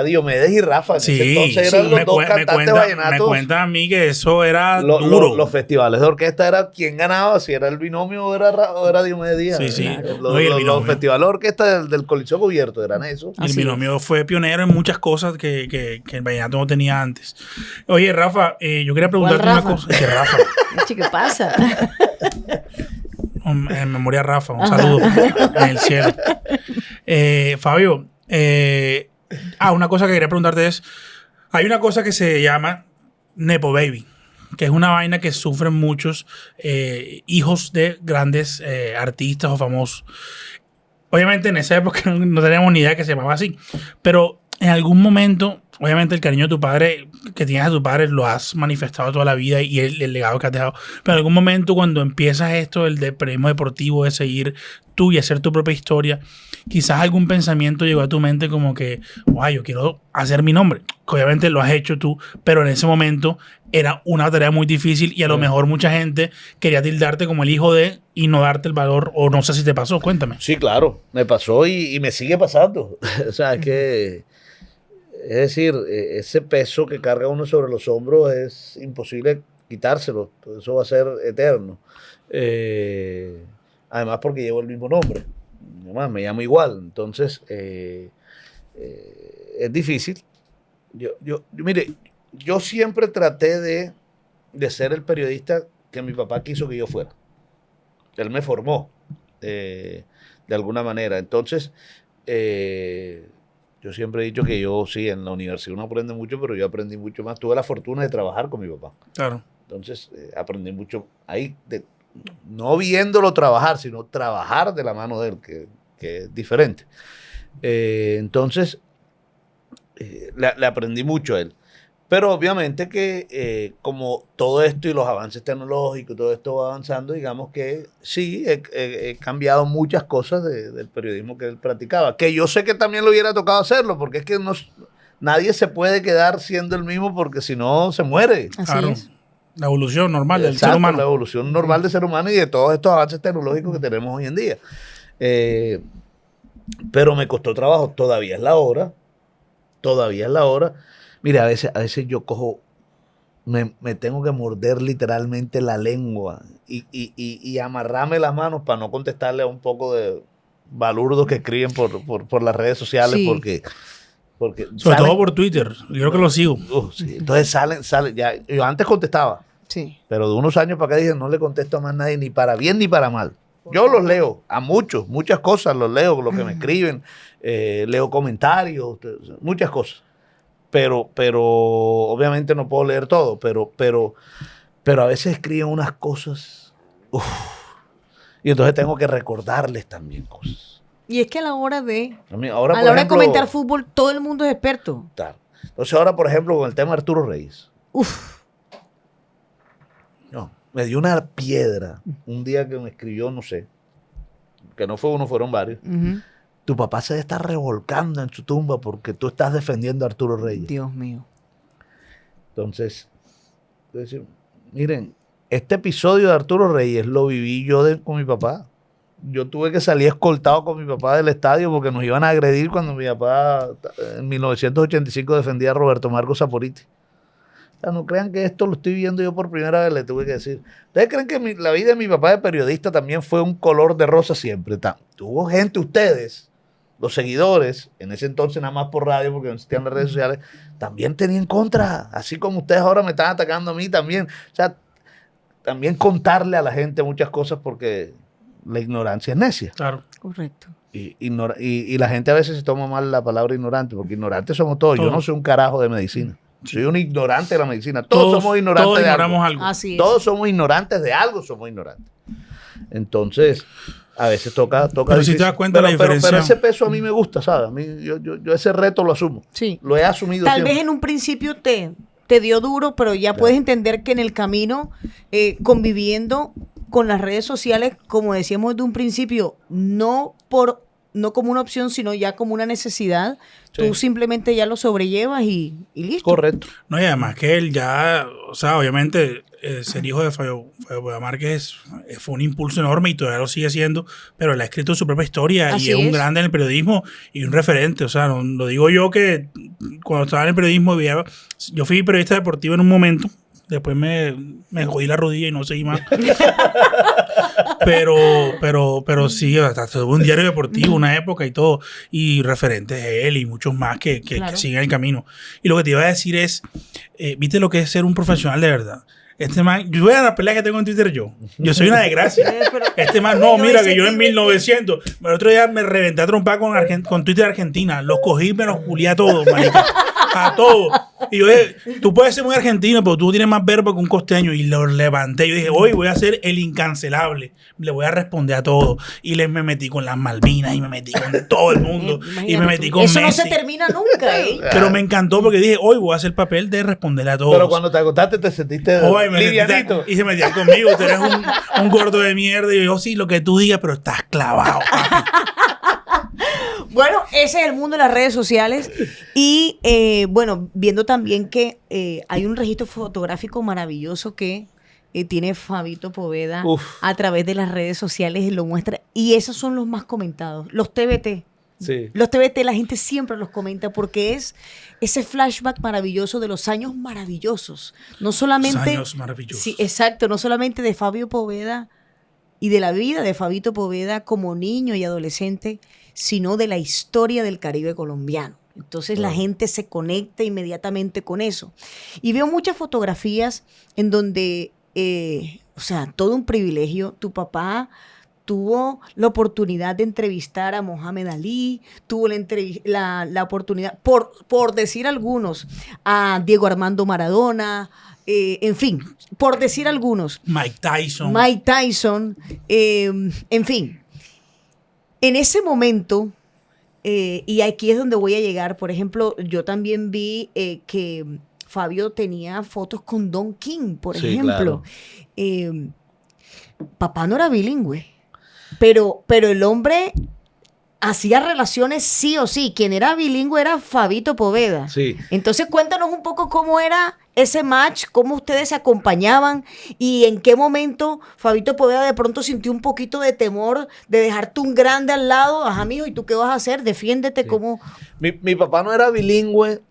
Speaker 3: Diomedes y Rafa. En
Speaker 1: Sí,
Speaker 3: ese entonces
Speaker 2: sí.
Speaker 3: eran los dos
Speaker 1: me
Speaker 3: cantantes vallenatos.
Speaker 1: me cuenta a mí que eso era
Speaker 3: Los
Speaker 1: duro.
Speaker 3: festivales de orquesta era quién ganaba, si era el binomio o era Diomedes Díaz.
Speaker 1: Sí, sí.
Speaker 3: Los,
Speaker 1: No, y el
Speaker 3: los
Speaker 1: binomio.
Speaker 3: festivales de orquesta del Coliseo Cubierto eran eso.
Speaker 1: El
Speaker 2: Así
Speaker 1: binomio fue pionero en muchas cosas que el vallenato no tenía antes. Oye, Rafa, yo quería preguntarte una
Speaker 2: Rafa?
Speaker 1: cosa. ¿Qué Rafa?
Speaker 2: Che, ¿qué pasa?
Speaker 1: En memoria a Rafa, un saludo en el cielo. Fabio, una cosa que quería preguntarte es, hay una cosa que se llama Nepo Baby, que es una vaina que sufren muchos hijos de grandes artistas o famosos. Obviamente en esa época no teníamos ni idea que se llamaba así, pero en algún momento, obviamente el cariño de tu padre, que tienes a tu padre, lo has manifestado toda la vida y el legado que has dejado, pero en algún momento cuando empiezas esto, el de periodismo deportivo, de seguir tú y hacer tu propia historia, quizás algún pensamiento llegó a tu mente como que, guay, yo quiero hacer mi nombre, que obviamente lo has hecho tú, pero en ese momento era una tarea muy difícil y a lo mejor mucha gente quería tildarte como el hijo de y no darte el valor, o no sé si te pasó, cuéntame.
Speaker 3: Sí, claro, me pasó y me sigue pasando. O sea, es decir, ese peso que carga uno sobre los hombros es imposible quitárselo. Eso va a ser eterno. Además porque llevo el mismo nombre. Además me llamo igual. Entonces, es difícil. Mire, yo siempre traté de ser el periodista que mi papá quiso que yo fuera. Él me formó de alguna manera. Entonces, yo siempre he dicho que yo, sí, en la universidad uno aprende mucho, pero yo aprendí mucho más. Tuve la fortuna de trabajar con mi papá.
Speaker 1: Claro.
Speaker 3: Entonces, aprendí mucho ahí, no viéndolo trabajar, sino trabajar de la mano de él, que es diferente. Entonces, le aprendí mucho a él. Pero obviamente que como todo esto y los avances tecnológicos, todo esto va avanzando, digamos que sí, he cambiado muchas cosas del periodismo que él practicaba. Que yo sé que también le hubiera tocado hacerlo, porque es que nadie se puede quedar siendo el mismo porque si no se muere.
Speaker 2: Así
Speaker 1: Claro.
Speaker 2: es.
Speaker 1: La evolución normal del
Speaker 3: Exacto,
Speaker 1: ser humano.
Speaker 3: la evolución normal del ser humano y de todos estos avances tecnológicos que tenemos hoy en día. Pero me costó trabajo, todavía es la hora. Mira, a veces yo cojo, me tengo que morder literalmente la lengua y amarrarme las manos para no contestarle a un poco de balurdos que escriben por las redes sociales,
Speaker 2: Sí.
Speaker 3: porque
Speaker 1: Sobre
Speaker 3: salen-
Speaker 1: todo por Twitter. Yo creo que lo sigo.
Speaker 3: sí, entonces salen, ya, yo antes contestaba,
Speaker 2: Sí.
Speaker 3: pero de unos años para acá dije, no le contesto a más nadie, ni para bien ni para mal. Yo los leo, a muchas cosas los leo, lo que me escriben, leo comentarios, muchas cosas. Pero obviamente no puedo leer todo, pero a veces escriben unas cosas, uf, y entonces tengo que recordarles también cosas.
Speaker 2: Y es que a la hora de,
Speaker 3: Ahora,
Speaker 2: a
Speaker 3: por
Speaker 2: la hora de
Speaker 3: ejemplo,
Speaker 2: comentar fútbol, todo el mundo es experto.
Speaker 3: tal. Entonces ahora, por ejemplo, con el tema de Arturo Reyes,
Speaker 2: Uf.
Speaker 3: no, me dio una piedra un día que me escribió, no sé, que no fue uno, fueron varios.
Speaker 2: Ujú.
Speaker 3: Tu papá se está revolcando en su tumba porque tú estás defendiendo a Arturo Reyes.
Speaker 2: Dios mío.
Speaker 3: Entonces, miren, este episodio de Arturo Reyes lo viví yo con mi papá. Yo tuve que salir escoltado con mi papá del estadio porque nos iban a agredir cuando mi papá en 1985 defendía a Roberto Marcos Saporiti. O sea, no crean que esto lo estoy viendo yo por primera vez, le tuve que decir. ¿Ustedes creen que la vida de mi papá de periodista también fue un color de rosa siempre? Tuvo gente, ustedes, los seguidores, en ese entonces nada más por radio, porque no existían las redes sociales, también tenían contra, así como ustedes ahora me están atacando a mí también. O sea, también contarle a la gente muchas cosas porque la ignorancia es necia.
Speaker 1: Claro.
Speaker 2: Correcto.
Speaker 3: Y la gente a veces se toma mal la palabra ignorante, porque ignorantes somos todos. Yo no soy un carajo de medicina. Soy un ignorante de la medicina. Todos somos ignorantes
Speaker 1: todos
Speaker 3: de
Speaker 1: ignoramos
Speaker 3: algo.
Speaker 1: algo.
Speaker 2: Así es.
Speaker 3: Todos somos ignorantes de algo, somos ignorantes. Entonces, a veces toca
Speaker 1: Pero si
Speaker 3: difícil.
Speaker 1: te das cuenta la diferencia.
Speaker 3: Pero ese peso a mí me gusta, ¿sabes? A mí, yo ese reto lo asumo.
Speaker 2: Sí.
Speaker 3: Lo he asumido
Speaker 2: Tal
Speaker 3: siempre.
Speaker 2: vez en un principio te dio duro, pero ya puedes entender que en el camino, conviviendo con las redes sociales, como decíamos de un principio, no como una opción, sino ya como una necesidad,
Speaker 3: Sí.
Speaker 2: tú simplemente ya lo sobrellevas y listo.
Speaker 3: Correcto.
Speaker 1: No, y además que él ya, o sea, obviamente ser hijo de Fabio Poveda Márquez fue un impulso enorme y todavía lo sigue siendo, pero él ha escrito su propia historia
Speaker 2: Así
Speaker 1: y es un
Speaker 2: es.
Speaker 1: grande en el periodismo y un referente. O sea, no, lo digo yo que cuando estaba en el periodismo, yo fui periodista deportivo en un momento, después me jodí la rodilla y no seguí más. Pero sí, hasta tuve un diario deportivo, una época y todo, y referentes de él y muchos más que
Speaker 2: Claro.
Speaker 1: siguen el camino. Y lo que te iba a decir es, ¿viste lo que es ser un profesional de verdad? Este man, yo voy a la pelea que tengo en Twitter yo soy una desgracia.
Speaker 2: Pero-
Speaker 1: Este man, no,
Speaker 2: No,
Speaker 1: mira
Speaker 2: ese
Speaker 1: que yo en
Speaker 2: tipo-
Speaker 1: 1900, el otro día me reventé a trompar con Twitter Argentina, los cogí, me los culié a todos, marica, a todos. Y yo dije, tú puedes ser muy argentino, pero tú tienes más verbo que un costeño. Y los levanté. Yo dije, hoy voy a ser el incancelable. Le voy a responder a todos. Y me metí con las Malvinas y me metí con todo el mundo. y me
Speaker 2: Imagínate
Speaker 1: metí
Speaker 2: tú.
Speaker 1: con
Speaker 2: Eso
Speaker 1: Messi.
Speaker 2: no se termina nunca, ¿eh?
Speaker 1: Pero me encantó porque dije, hoy voy a hacer el papel de responderle a todos.
Speaker 3: Pero cuando te acostaste te sentiste
Speaker 1: Hoy me
Speaker 3: livianito.
Speaker 1: y se metían conmigo. Tú eres un gordo de mierda. Y yo, sí, lo que tú digas, pero estás clavado, papi.
Speaker 2: Bueno, ese es el mundo de las redes sociales y bueno, viendo también que hay un registro fotográfico maravilloso que tiene Fabito Poveda
Speaker 3: Uf.
Speaker 2: a través de las redes sociales y lo muestra, y esos son los más comentados, los TBT.
Speaker 3: Sí.
Speaker 2: Los TBT la gente siempre los comenta porque es ese flashback maravilloso de los años maravillosos. No solamente...
Speaker 1: Los años maravillosos.
Speaker 2: Sí, exacto, no solamente de Fabio Poveda y de la vida de Fabito Poveda como niño y adolescente, sino de la historia del Caribe colombiano. Entonces la gente se conecta inmediatamente con eso. Y veo muchas fotografías en donde, o sea, todo un privilegio. Tu papá tuvo la oportunidad de entrevistar a Mohamed Ali, tuvo la oportunidad, por decir algunos, a Diego Armando Maradona, en fin, por decir algunos.
Speaker 1: Mike Tyson.
Speaker 2: En fin. En ese momento, y aquí es donde voy a llegar, por ejemplo, yo también vi que Fabio tenía fotos con Don King, por ejemplo. Claro. Papá no era bilingüe, pero el hombre hacía relaciones sí o sí. Quien era bilingüe era Fabito Poveda.
Speaker 3: Sí.
Speaker 2: Entonces cuéntanos un poco cómo era ese match, cómo ustedes se acompañaban y en qué momento Fabito Poveda de pronto sintió un poquito de temor de dejarte un grande al lado. Ajá, mijo, ¿y tú qué vas a hacer? Defiéndete. Sí. Como...
Speaker 3: Mi papá no era bilingüe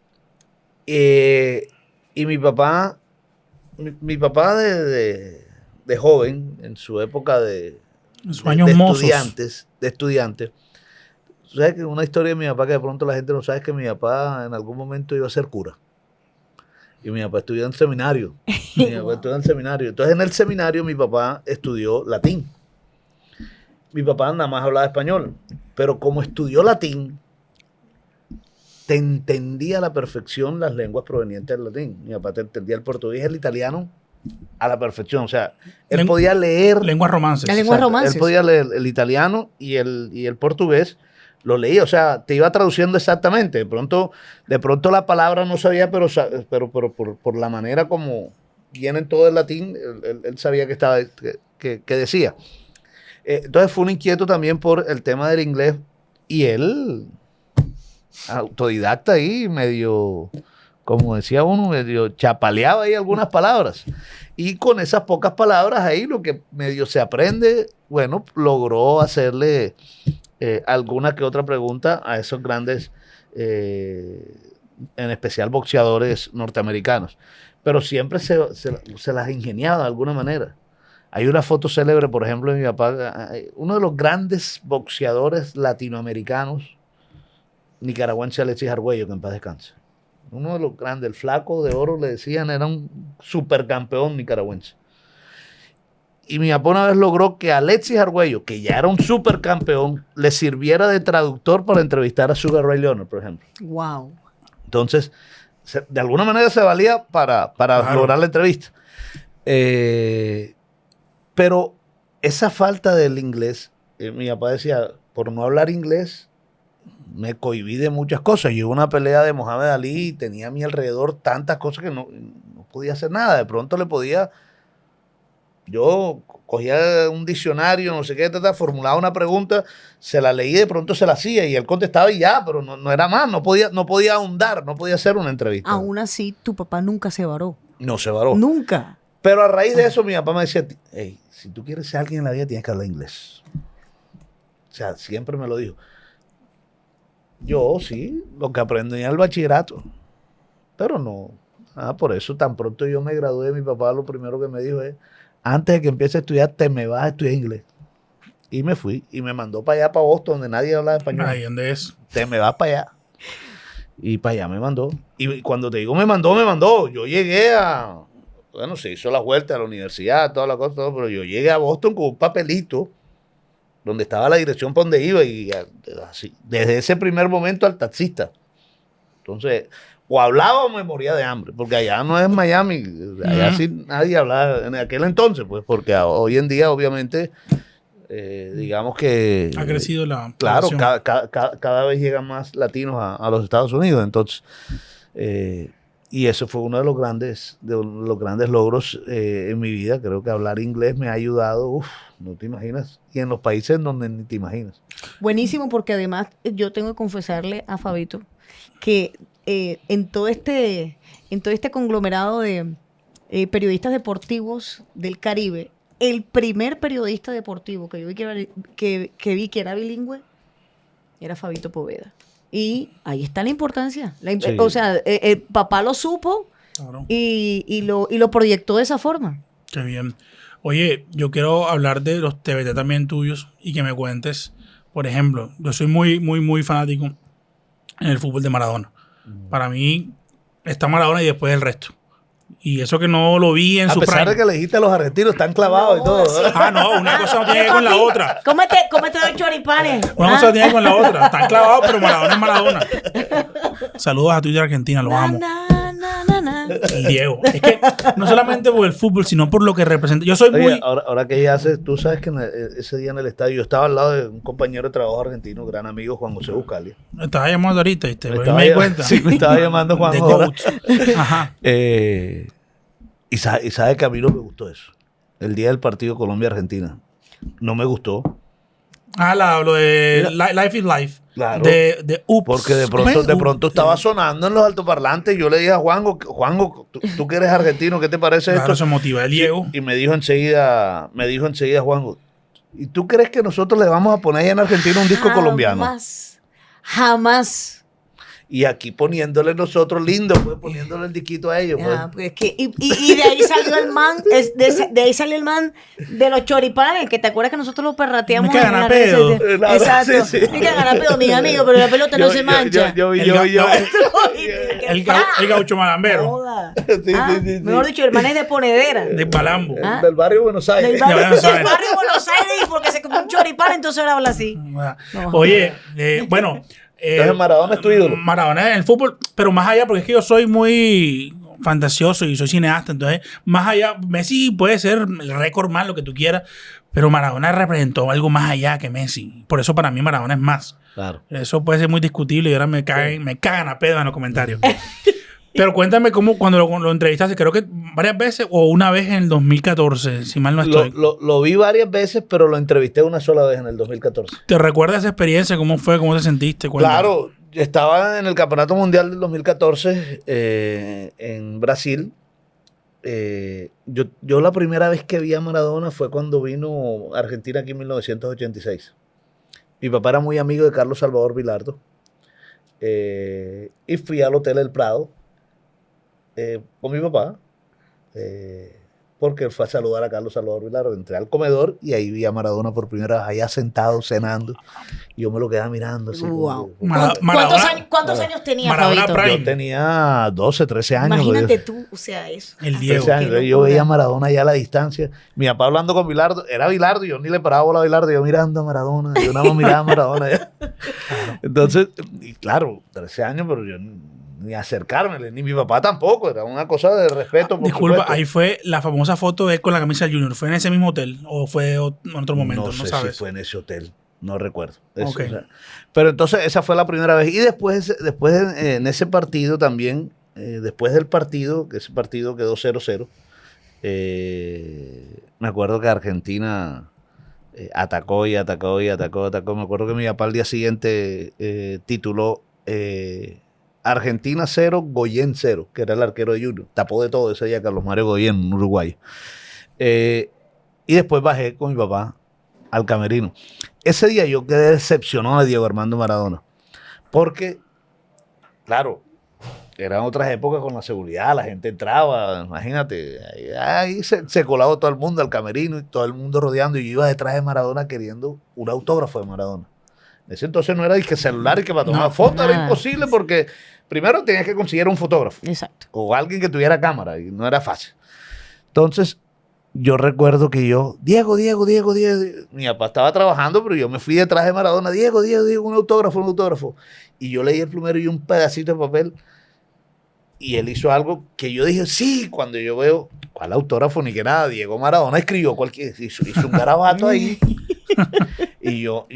Speaker 3: y mi papá de joven, en su época de estudiante. ¿Sabes que una historia de mi papá que de pronto la gente no sabe es que mi papá en algún momento iba a ser cura? Y mi papá estudió en seminario. Entonces en el seminario mi papá estudió latín. Mi papá nada más hablaba español. Pero como estudió latín, te entendía a la perfección las lenguas provenientes del latín. Mi papá te entendía el portugués y el italiano a la perfección. O sea, él podía leer...
Speaker 1: Lenguas romances.
Speaker 2: Las lenguas romances.
Speaker 3: Él podía leer el italiano y el portugués. Lo leía, o sea, te iba traduciendo exactamente. De pronto la palabra no sabía, pero por la manera como viene en todo el latín, él sabía que decía. Entonces fue un inquieto también por el tema del inglés y él, autodidacta ahí, medio, como decía uno, medio chapaleaba ahí algunas palabras. Y con esas pocas palabras ahí, lo que medio se aprende, bueno, logró hacerle... alguna que otra pregunta a esos grandes, en especial boxeadores norteamericanos. Pero siempre se las ingeniaba de alguna manera. Hay una foto célebre, por ejemplo, de mi papá, uno de los grandes boxeadores latinoamericanos, nicaragüense Alexis Argüello, que en paz descanse. Uno de los grandes, el flaco de oro, le decían, era un supercampeón nicaragüense. Y mi papá una vez logró que Alexis Argüello, que ya era un supercampeón, le sirviera de traductor para entrevistar a Sugar Ray Leonard, por ejemplo.
Speaker 2: Wow.
Speaker 3: Entonces, de alguna manera se valía para claro, lograr la entrevista. Pero esa falta del inglés, mi papá decía, por no hablar inglés, me cohibí de muchas cosas. Yo hubo una pelea de Mohamed Ali y tenía a mi alrededor tantas cosas que no podía hacer nada. De pronto le podía... Yo cogía un diccionario, no sé qué, formulaba una pregunta, se la leía y de pronto se la hacía y él contestaba y ya, pero no era más, no podía ahondar, no podía hacer una entrevista.
Speaker 2: Aún así, tu papá nunca se varó.
Speaker 3: No se varó.
Speaker 2: Nunca.
Speaker 3: Pero a raíz de eso mi papá me decía, hey, si tú quieres ser alguien en la vida tienes que hablar inglés. O sea, siempre me lo dijo. Yo sí, lo que aprendí en el bachillerato, pero no. Por eso tan pronto yo me gradué, mi papá lo primero que me dijo es, antes de que empiece a estudiar, te me vas a estudiar inglés. Y me fui. Y me mandó para allá, para Boston, donde nadie hablaba español.
Speaker 1: Ahí, ¿dónde es?
Speaker 3: Te me vas para allá. Y para allá me mandó. Y cuando te digo me mandó. Yo llegué a... Bueno, se hizo la vuelta a la universidad, toda la cosa, todo, pero yo llegué a Boston con un papelito donde estaba la dirección para donde iba. Y así, desde ese primer momento al taxista. Entonces... O hablaba o me moría de hambre, porque allá no es Miami, allá sí nadie hablaba en aquel entonces, pues, porque hoy en día, obviamente, digamos que...
Speaker 1: Ha crecido la
Speaker 3: claro,
Speaker 1: población.
Speaker 3: cada vez llegan más latinos a los Estados Unidos, entonces, y eso fue uno de los grandes logros en mi vida. Creo que hablar inglés me ha ayudado, no te imaginas, y en los países en donde ni te imaginas.
Speaker 2: Buenísimo, porque además yo tengo que confesarle a Fabito que en todo este conglomerado de periodistas deportivos del Caribe, el primer periodista deportivo que yo vi que era bilingüe era Fabito Poveda. Y ahí está la importancia. Sí. O sea, papá lo supo, claro, y lo proyectó de esa forma.
Speaker 1: Qué bien. Oye, yo quiero hablar de los TBT también tuyos y que me cuentes, por ejemplo, yo soy muy, muy, muy fanático en el fútbol de Maradona. Para mí está Maradona y después el resto. Y eso que no lo vi en su prime.
Speaker 3: A pesar de que le dijiste a los argentinos, están clavados y todo.
Speaker 2: sí.
Speaker 1: No, una cosa no tiene que ver con la otra.
Speaker 2: Cómete los choripanes.
Speaker 1: Una cosa no tiene que ver con la otra. Están clavados, pero Maradona es Maradona. Saludos a Twitter Argentina, los amo. El Diego. Es que no solamente por el fútbol, sino por lo que representa. Yo soy
Speaker 3: Oye,
Speaker 1: muy...
Speaker 3: ahora que ella hace, tú sabes que ese día en el estadio yo estaba al lado de un compañero de trabajo argentino, gran amigo, Juan José Buscalia.
Speaker 1: Me estaba llamando ahorita, ¿viste?
Speaker 3: Me
Speaker 1: Me
Speaker 3: estaba
Speaker 1: di
Speaker 3: llam-
Speaker 1: cuenta.
Speaker 3: Sí, me estaba llamando Juan
Speaker 1: De
Speaker 3: ahora.
Speaker 1: coach. Ajá.
Speaker 3: Y sabe que a mí no me gustó eso. El día del partido Colombia-Argentina. No me gustó.
Speaker 1: Lo de Life is Life.
Speaker 3: Claro.
Speaker 1: De Ups.
Speaker 3: Porque de pronto estaba sonando en los altoparlantes. Yo le dije a Juanjo, tú que eres argentino, ¿qué te parece
Speaker 1: Claro,
Speaker 3: esto?
Speaker 1: se motiva el Diego.
Speaker 3: Y me dijo enseguida Juanjo, ¿y tú crees que nosotros le vamos a poner allá en Argentina un disco colombiano?
Speaker 2: Jamás.
Speaker 3: Y aquí poniéndole nosotros lindo, pues poniéndole el disquito a ellos. Pues.
Speaker 2: Pues es que, y de ahí salió el man, de ahí salió el man de los choripanes, que te acuerdas que nosotros lo perrateamos.
Speaker 1: Me cagan a pedo.
Speaker 2: Exacto.
Speaker 3: Sí, sí.
Speaker 2: Me cagan a pedo, mis amigos, pero la pelota no se mancha.
Speaker 3: Yo vi.
Speaker 1: El gaucho malambero.
Speaker 2: Joda.
Speaker 3: Sí.
Speaker 2: Mejor dicho, el man es de ponedera.
Speaker 1: De Palambo.
Speaker 3: Del barrio Buenos Aires.
Speaker 2: Del barrio,
Speaker 1: Buenos Aires.
Speaker 2: del barrio Buenos Aires, y porque se comió un choripán, entonces ahora habla así.
Speaker 1: Oye, bueno.
Speaker 3: Entonces Maradona es tu ídolo.
Speaker 1: Maradona en el fútbol, pero más allá, porque es que yo soy muy fantasioso y soy cineasta, entonces más allá, Messi puede ser el récord más, lo que tú quieras, pero Maradona representó algo más allá que Messi. Por eso para mí Maradona es más.
Speaker 3: Claro.
Speaker 1: Eso puede ser muy discutible y ahora me cagan a pedo en los comentarios. Pero cuéntame cómo cuando lo entrevistaste, creo que varias veces o una vez en el 2014, si mal no estoy.
Speaker 3: Lo vi varias veces, pero lo entrevisté una sola vez en el 2014.
Speaker 1: ¿Te recuerdas esa experiencia? ¿Cómo fue? ¿Cómo te sentiste? Cuéntame.
Speaker 3: Claro, estaba en el Campeonato Mundial del 2014 en Brasil. Yo la primera vez que vi a Maradona fue cuando vino a Argentina aquí en 1986. Mi papá era muy amigo de Carlos Salvador Vilardo. Y fui al Hotel El Prado con mi papá, porque él fue a saludar a Carlos Salvador Vilardo. Entré al comedor y ahí vi a Maradona por primera vez, allá sentado, cenando. Y yo me lo quedaba mirando así.
Speaker 2: Wow. ¿Cuántos años tenía,
Speaker 1: Maradona
Speaker 2: Fabito?
Speaker 1: Prime.
Speaker 3: Yo tenía 12, 13 años.
Speaker 2: Imagínate tú, o sea, eso.
Speaker 1: El Diego.
Speaker 3: 13 años. Yo veía a Maradona allá a la distancia. Mi papá hablando con Vilardo. Era Vilardo, yo ni le paraba bola a Vilardo. Yo mirando a Maradona. Yo nada más miraba a Maradona. Entonces, y claro, 13 años, pero yo ni acercármele, ni mi papá tampoco. Era una cosa de respeto. Por
Speaker 1: Disculpa,
Speaker 3: supuesto.
Speaker 1: ahí fue la famosa foto de él con la camisa del Junior. ¿Fue en ese mismo hotel o fue en otro momento?
Speaker 3: No sé
Speaker 1: sabes.
Speaker 3: si fue en ese hotel. No recuerdo.
Speaker 1: Ok.
Speaker 3: Pero entonces esa fue la primera vez. Y después en ese partido también, después del partido, que ese partido quedó 0-0, me acuerdo que Argentina atacó. Me acuerdo que mi papá al día siguiente tituló Argentina 0, Goyen 0, que era el arquero de Junior. Tapó de todo ese día Carlos Mario Goyen, un uruguayo. Y después bajé con mi papá al camerino. Ese día yo quedé decepcionado de Diego Armando Maradona. Porque, claro, eran otras épocas con la seguridad, la gente entraba, imagínate, ahí se colaba todo el mundo al camerino y todo el mundo rodeando, y yo iba detrás de Maradona queriendo un autógrafo de Maradona. En ese entonces no era que celular y que para tomar fotos era imposible, porque primero tenías que conseguir un fotógrafo.
Speaker 2: Exacto.
Speaker 3: O alguien que tuviera cámara, y no era fácil. Entonces, yo recuerdo que Diego. Mi papá estaba trabajando, pero yo me fui detrás de Maradona. Diego, un autógrafo. Y yo leí el plumero y un pedacito de papel. Y él hizo algo que yo dije, sí, cuando yo veo, ¿cuál autógrafo? Ni que nada. Diego Maradona escribió hizo un garabato ahí. Y yo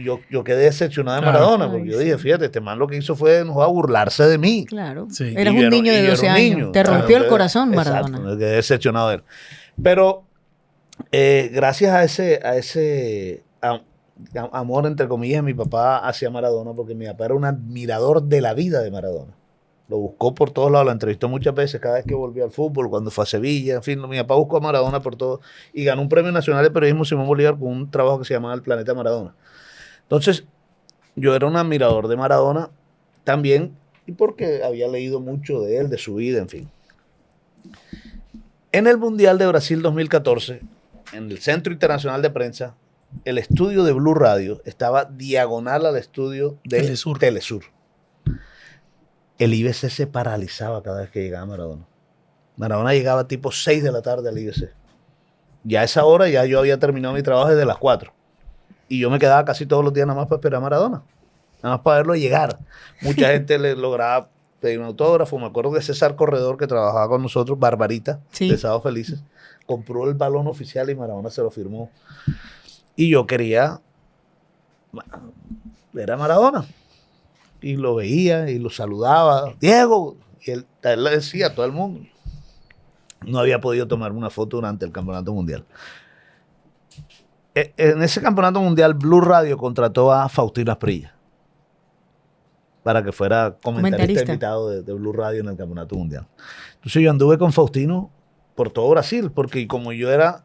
Speaker 3: quedé decepcionado de Maradona, porque yo dije, fíjate, este man lo que hizo fue a burlarse de mí.
Speaker 2: Claro.
Speaker 1: Sí.
Speaker 2: Eras
Speaker 3: Y
Speaker 2: un
Speaker 3: yo
Speaker 2: niño de
Speaker 3: era
Speaker 2: 12
Speaker 3: un
Speaker 2: años.
Speaker 3: niño.
Speaker 2: Te rompió el
Speaker 3: Claro,
Speaker 2: corazón, Maradona.
Speaker 3: Exacto, me quedé decepcionado de él. Pero gracias a ese amor, entre comillas, mi papá hacia Maradona, porque mi papá era un admirador de la vida de Maradona. Lo buscó por todos lados, lo entrevistó muchas veces, cada vez que volvió al fútbol, cuando fue a Sevilla, en fin, mi papá buscó a Maradona por todo y ganó un premio nacional de periodismo Simón Bolívar con un trabajo que se llamaba El Planeta Maradona. Entonces, yo era un admirador de Maradona también, y porque había leído mucho de él, de su vida, en fin. En el Mundial de Brasil 2014, en el Centro Internacional de Prensa, el estudio de Blue Radio estaba diagonal al estudio de
Speaker 1: Telesur.
Speaker 3: Telesur. el IBC se paralizaba cada vez que llegaba Maradona. Maradona llegaba tipo 6 de la tarde al IBC. Ya a esa hora ya yo había terminado mi trabajo desde las 4. Y yo me quedaba casi todos los días nada más para esperar a Maradona. Nada más para verlo llegar. Mucha gente le lograba pedir un autógrafo. Me acuerdo que César Corredor, que trabajaba con nosotros, Barbarita,
Speaker 2: Sí.
Speaker 3: de Sábado Felices, compró el balón oficial y Maradona se lo firmó. Y yo quería ver a Maradona. Y lo veía y lo saludaba. Diego. Y él le decía a todo el mundo. No había podido tomarme una foto durante el Campeonato Mundial. En ese Campeonato Mundial, Blue Radio contrató a Faustino Asprilla para que fuera comentarista invitado de Blue Radio en el Campeonato Mundial. Entonces yo anduve con Faustino por todo Brasil, porque como yo era,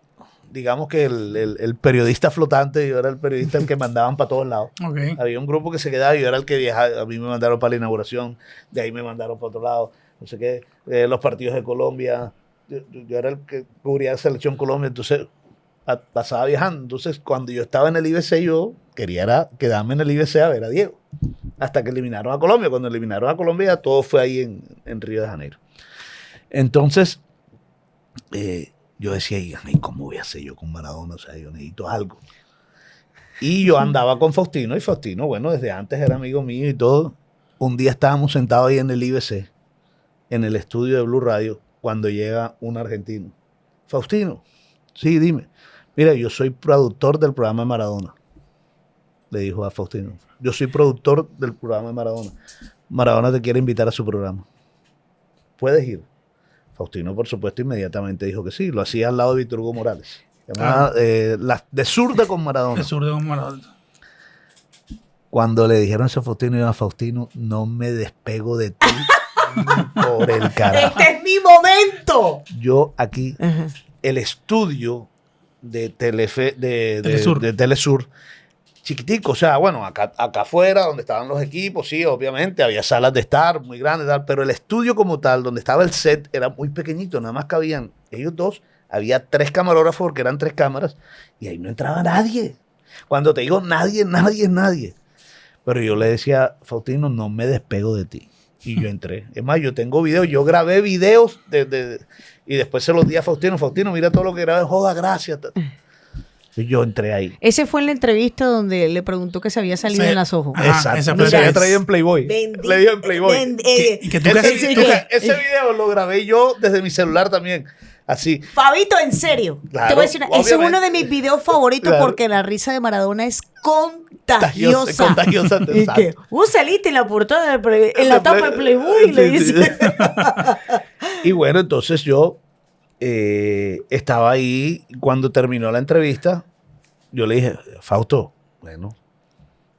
Speaker 3: digamos que el periodista flotante, yo era el periodista el que mandaban para todos lados.
Speaker 1: Okay.
Speaker 3: Había un grupo que se quedaba y yo era el que viajaba. A mí me mandaron para la inauguración, de ahí me mandaron para otro lado, no sé qué, los partidos de Colombia. Yo era el que cubría la selección Colombia, entonces pasaba viajando. Entonces, cuando yo estaba en el IBC, yo quería quedarme en el IBC a ver a Diego. Hasta que eliminaron a Colombia. Cuando eliminaron a Colombia, todo fue ahí en Río de Janeiro. Entonces, yo decía, ¿y cómo voy a hacer yo con Maradona? O sea, yo necesito algo. Y yo andaba con Faustino, y Faustino, bueno, desde antes era amigo mío y todo. Un día estábamos sentados ahí en el IBC, en el estudio de Blue Radio, cuando llega un argentino. Faustino, sí, dime. Mira, yo soy productor del programa de Maradona. Le dijo a Faustino. Yo soy productor del programa de Maradona. Maradona te quiere invitar a su programa. ¿Puedes ir? Faustino, por supuesto, inmediatamente dijo que sí. Lo hacía al lado de Víctor Hugo Morales. Llamaba, de zurda con Maradona.
Speaker 1: De zurda con Maradona.
Speaker 3: Cuando le dijeron eso a Faustino, yo a Faustino, no me despego de ti. Por el carajo.
Speaker 2: ¡Este es mi momento!
Speaker 3: Yo aquí, el estudio de Telesur, chiquitico, o sea, bueno, acá afuera, donde estaban los equipos, sí, obviamente, había salas de estar muy grandes, tal, pero el estudio como tal, donde estaba el set, era muy pequeñito, nada más cabían ellos dos, había 3 camarógrafos, porque eran 3 cámaras, y ahí no entraba nadie. Cuando te digo nadie. Pero yo le decía, Faustino, no me despego de ti. Y yo entré. Es más, yo tengo videos, yo grabé videos y después se los di a Faustino. Faustino, mira todo lo que grabé, joda, gracias. Y yo entré ahí.
Speaker 2: Ese fue en la entrevista donde le preguntó que se había salido en las ojos.
Speaker 3: Exacto.
Speaker 1: Esa
Speaker 3: Se había traído en Playboy. Le dio en Playboy. Ese video lo grabé yo desde mi celular también. Así.
Speaker 2: Fabito, en serio.
Speaker 3: Claro,
Speaker 2: te voy a decir, ese es
Speaker 3: obviamente.
Speaker 2: uno de mis videos favoritos,
Speaker 3: Claro.
Speaker 2: porque la risa de Maradona es contagiosa.
Speaker 3: Contagiosa.
Speaker 2: Y que saliste en la portada, en la tapa de Playboy,
Speaker 3: Sí,
Speaker 2: le dice.
Speaker 3: sí. Y bueno, entonces yo estaba ahí. Cuando terminó la entrevista, yo le dije, Fausto, bueno,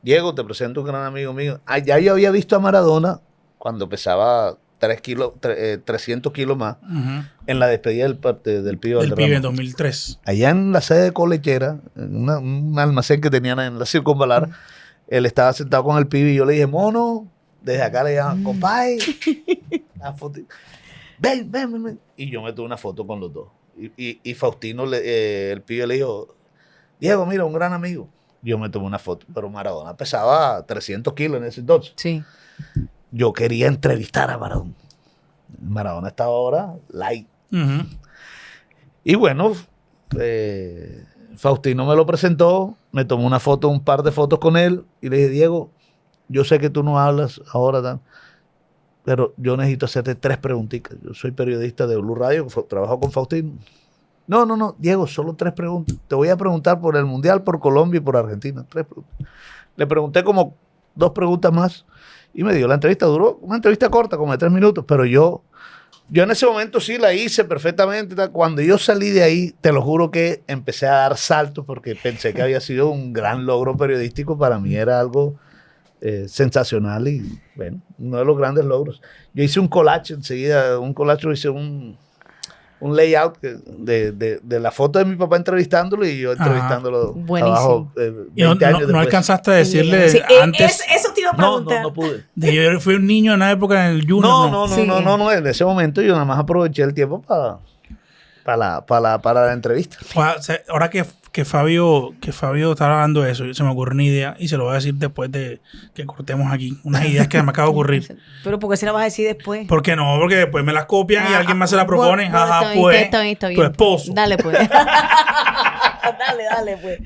Speaker 3: Diego, te presento un gran amigo mío. Ya yo había visto a Maradona cuando pesaba 300 kilos más, en la despedida del Pibe
Speaker 1: Del
Speaker 3: Valderrama.
Speaker 1: Pibe en 2003.
Speaker 3: Allá en la sede de Colechera, en un almacén que tenían en la Circunvalar, él estaba sentado con el Pibe y yo le dije, mono, desde acá le llaman, compadre, ven. Y yo me tuve una foto con los dos. Y Faustino, el Pibe le dijo, Diego, mira, un gran amigo. Yo me tomé una foto, pero Maradona pesaba 300 kilos en ese entonces.
Speaker 2: Sí.
Speaker 3: Yo quería entrevistar a Maradona. Maradona estaba ahora light. Y bueno, Faustino me lo presentó, me tomó una foto, un par de fotos con él, y le dije, Diego, yo sé que tú no hablas ahora, pero yo necesito hacerte 3 preguntitas. Yo soy periodista de Blue Radio, trabajo con Faustino. No, Diego, solo 3 preguntas. Te voy a preguntar por el Mundial, por Colombia y por Argentina. 3 preguntas. Le pregunté como 2 preguntas más y me dio la entrevista. Duró una entrevista corta, como de 3 minutos, pero yo en ese momento sí la hice perfectamente. Cuando yo salí de ahí, te lo juro que empecé a dar saltos porque pensé que había sido un gran logro periodístico. Para mí era algo sensacional y, bueno, uno de los grandes logros. Yo hice un collage enseguida, hice un layout de la foto de mi papá entrevistándolo y yo entrevistándolo abajo. 20
Speaker 1: y no
Speaker 3: después.
Speaker 1: alcanzaste a decirle
Speaker 2: Sí,
Speaker 1: antes.
Speaker 2: eso te iba a preguntar.
Speaker 3: No pude.
Speaker 1: Yo fui un niño en la época en el Junior.
Speaker 3: No. En ese momento yo nada más aproveché el tiempo para la entrevista.
Speaker 1: Ahora que que Fabio estaba hablando de eso, se me ocurrió una idea y se lo voy a decir después de que cortemos aquí. Unas ideas que me acaba de ocurrir.
Speaker 2: Pero ¿por qué se la vas a decir después?
Speaker 1: ¿Por qué no? Porque después me las copian y alguien más se la propone.
Speaker 2: Bueno,
Speaker 1: Ajá,
Speaker 2: está bien.
Speaker 1: tu esposo.
Speaker 2: Dale, pues. Dale, pues.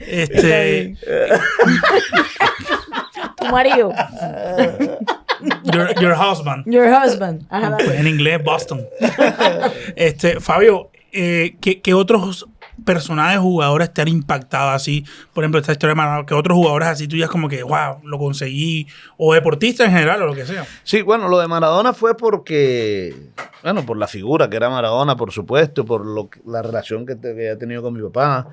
Speaker 2: Tu marido.
Speaker 1: Your husband.
Speaker 2: Your husband. Ajá, dale.
Speaker 1: En inglés, Boston. Fabio, ¿qué otros personajes, jugadores te han impactado así? Por ejemplo, esta historia de Maradona, que otros jugadores así tú ya como que, wow, lo conseguí, o deportistas en general, o lo que sea.
Speaker 3: Sí, bueno, lo de Maradona fue porque, bueno, por la figura que era Maradona, por supuesto, por la relación que había tenido con mi papá.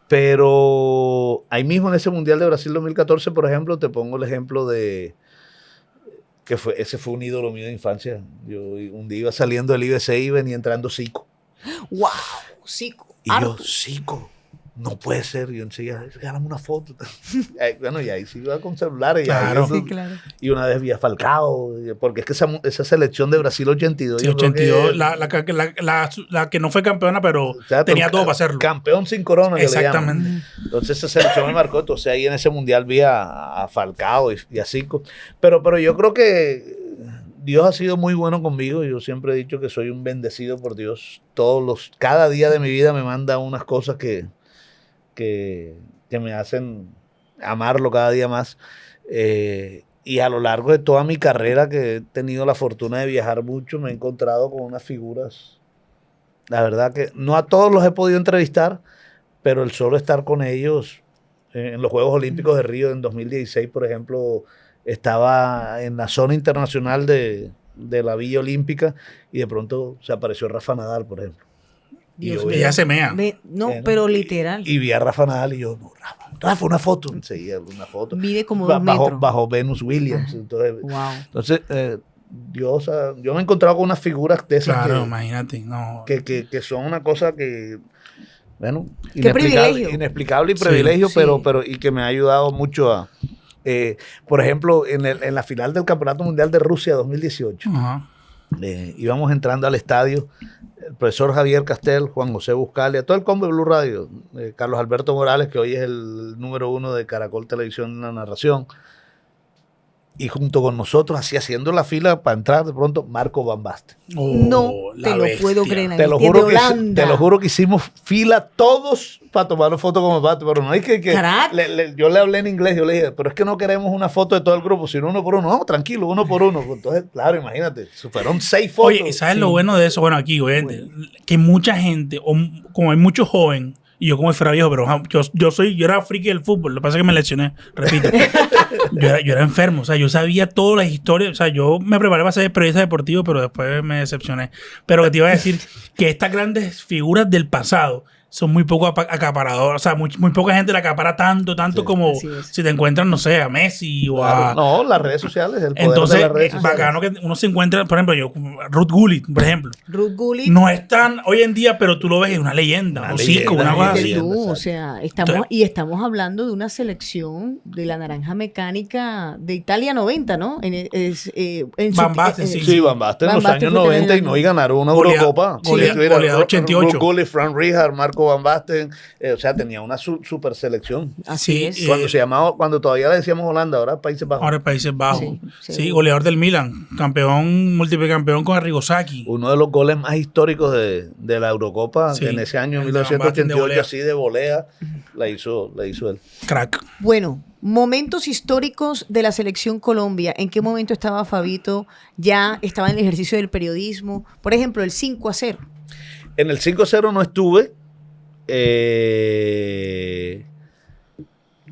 Speaker 3: Pero ahí mismo en ese Mundial de Brasil 2014, por ejemplo, te pongo el ejemplo de que ese fue un ídolo mío de infancia. Yo un día iba saliendo del IBC y venía entrando Zico.
Speaker 2: ¡Wow! Zico.
Speaker 3: Y yo, Zico, no puede ser. Y yo enseguida, regálame una foto. Bueno, y ahí sí iba con celulares.
Speaker 1: Claro.
Speaker 2: Sí, claro.
Speaker 3: Y una vez vi a Falcao, porque es que esa selección de Brasil 82.
Speaker 1: Sí,
Speaker 3: yo creo
Speaker 1: 82,
Speaker 3: que,
Speaker 1: la que no fue campeona, pero
Speaker 3: exacto,
Speaker 1: tenía todo para hacerlo.
Speaker 3: Campeón sin corona.
Speaker 1: Exactamente.
Speaker 3: Entonces esa selección me marcó. Entonces ahí en ese mundial vi a Falcao y a Zico. Pero yo creo que Dios ha sido muy bueno conmigo. Yo siempre he dicho que soy un bendecido por Dios. Cada día de mi vida me manda unas cosas que me hacen amarlo cada día más. Y a lo largo de toda mi carrera, que he tenido la fortuna de viajar mucho, me he encontrado con unas figuras. La verdad que no a todos los he podido entrevistar, pero el solo estar con ellos en los Juegos Olímpicos de Río en 2016, por ejemplo, estaba en la zona internacional de la Villa Olímpica y de pronto se apareció Rafa Nadal, por ejemplo.
Speaker 2: Dios
Speaker 1: Ella se mea.
Speaker 2: Pero literal.
Speaker 3: Y vi a Rafa Nadal y yo, no, Rafa, una foto. Enseguida, una foto.
Speaker 2: Mide como 2 metros.
Speaker 3: Bajo Venus Williams. Entonces,
Speaker 2: wow.
Speaker 3: Dios, yo me he encontrado con unas figuras de esas.
Speaker 1: Claro, imagínate. No.
Speaker 3: Que son una cosa que, bueno,
Speaker 2: Sí,
Speaker 3: inexplicable y privilegio,
Speaker 2: sí.
Speaker 3: pero y que me ha ayudado mucho a... por ejemplo, en la final del Campeonato Mundial de Rusia 2018,
Speaker 1: Ajá.
Speaker 3: íbamos entrando al estadio, el profesor Javier Castel, Juan José Buscalia, todo el combo de Blue Radio, Carlos Alberto Morales, que hoy es el número 1 de Caracol Televisión en la narración, y junto con nosotros, así haciendo la fila para entrar, de pronto, Marco Van Basten.
Speaker 2: No te lo puedo creer.
Speaker 3: Te lo juro que hicimos fila todos para tomar una foto con Van Basten, pero no hay que yo le hablé en inglés, yo le dije, pero es que no queremos una foto de todo el grupo, sino uno por uno. No, tranquilo, uno por uno. Entonces, claro, imagínate, fueron 6 fotos.
Speaker 1: Oye, ¿sabes lo bueno de eso? Bueno, aquí, obviamente, que mucha gente, como hay mucho joven, y yo como fuera viejo, pero yo era friki del fútbol, lo que pasa es que me lesioné, repito. yo era enfermo, o sea, yo sabía todas las historias, o sea, yo me preparé para ser periodista deportivo, pero después me decepcioné. Pero que te iba a decir que estas grandes figuras del pasado son muy poco acaparadoras, o sea, muy poca gente la acapara tanto sí, como si te encuentran, no sé, a Messi o a...
Speaker 3: No, las redes sociales, el poder
Speaker 1: entonces,
Speaker 3: de las redes sociales.
Speaker 1: Bacano que uno se encuentra, por ejemplo, Ruth Gullit, por ejemplo.
Speaker 2: Ruth Gullit.
Speaker 1: No es tan hoy en día, pero tú lo ves, es una leyenda, un circo, una cosa así.
Speaker 2: O sea, estamos hablando de una selección de la naranja mecánica de Italia 90, ¿no?
Speaker 1: Van Basten,
Speaker 3: sí, Van Basten en los años 90 y no, y ganaron una Eurocopa.
Speaker 1: Goleador 88.
Speaker 3: Ruth Gullit, Frank Rijkaard, Marco Van Basten, o sea, tenía una super selección.
Speaker 2: Así es.
Speaker 3: Cuando todavía le decíamos Holanda, ahora Países Bajos.
Speaker 1: Ahora Países Bajos. Sí, goleador del Milan, múltiple campeón con Arrigo Sacchi.
Speaker 3: Uno de los goles más históricos de la Eurocopa en ese año, 1988, así de volea, la hizo él.
Speaker 1: Crack.
Speaker 2: Bueno, momentos históricos de la selección Colombia. ¿En qué momento estaba Fabito? ¿Ya estaba en el ejercicio del periodismo? Por ejemplo, el 5-0.
Speaker 3: En el 5-0 no estuve.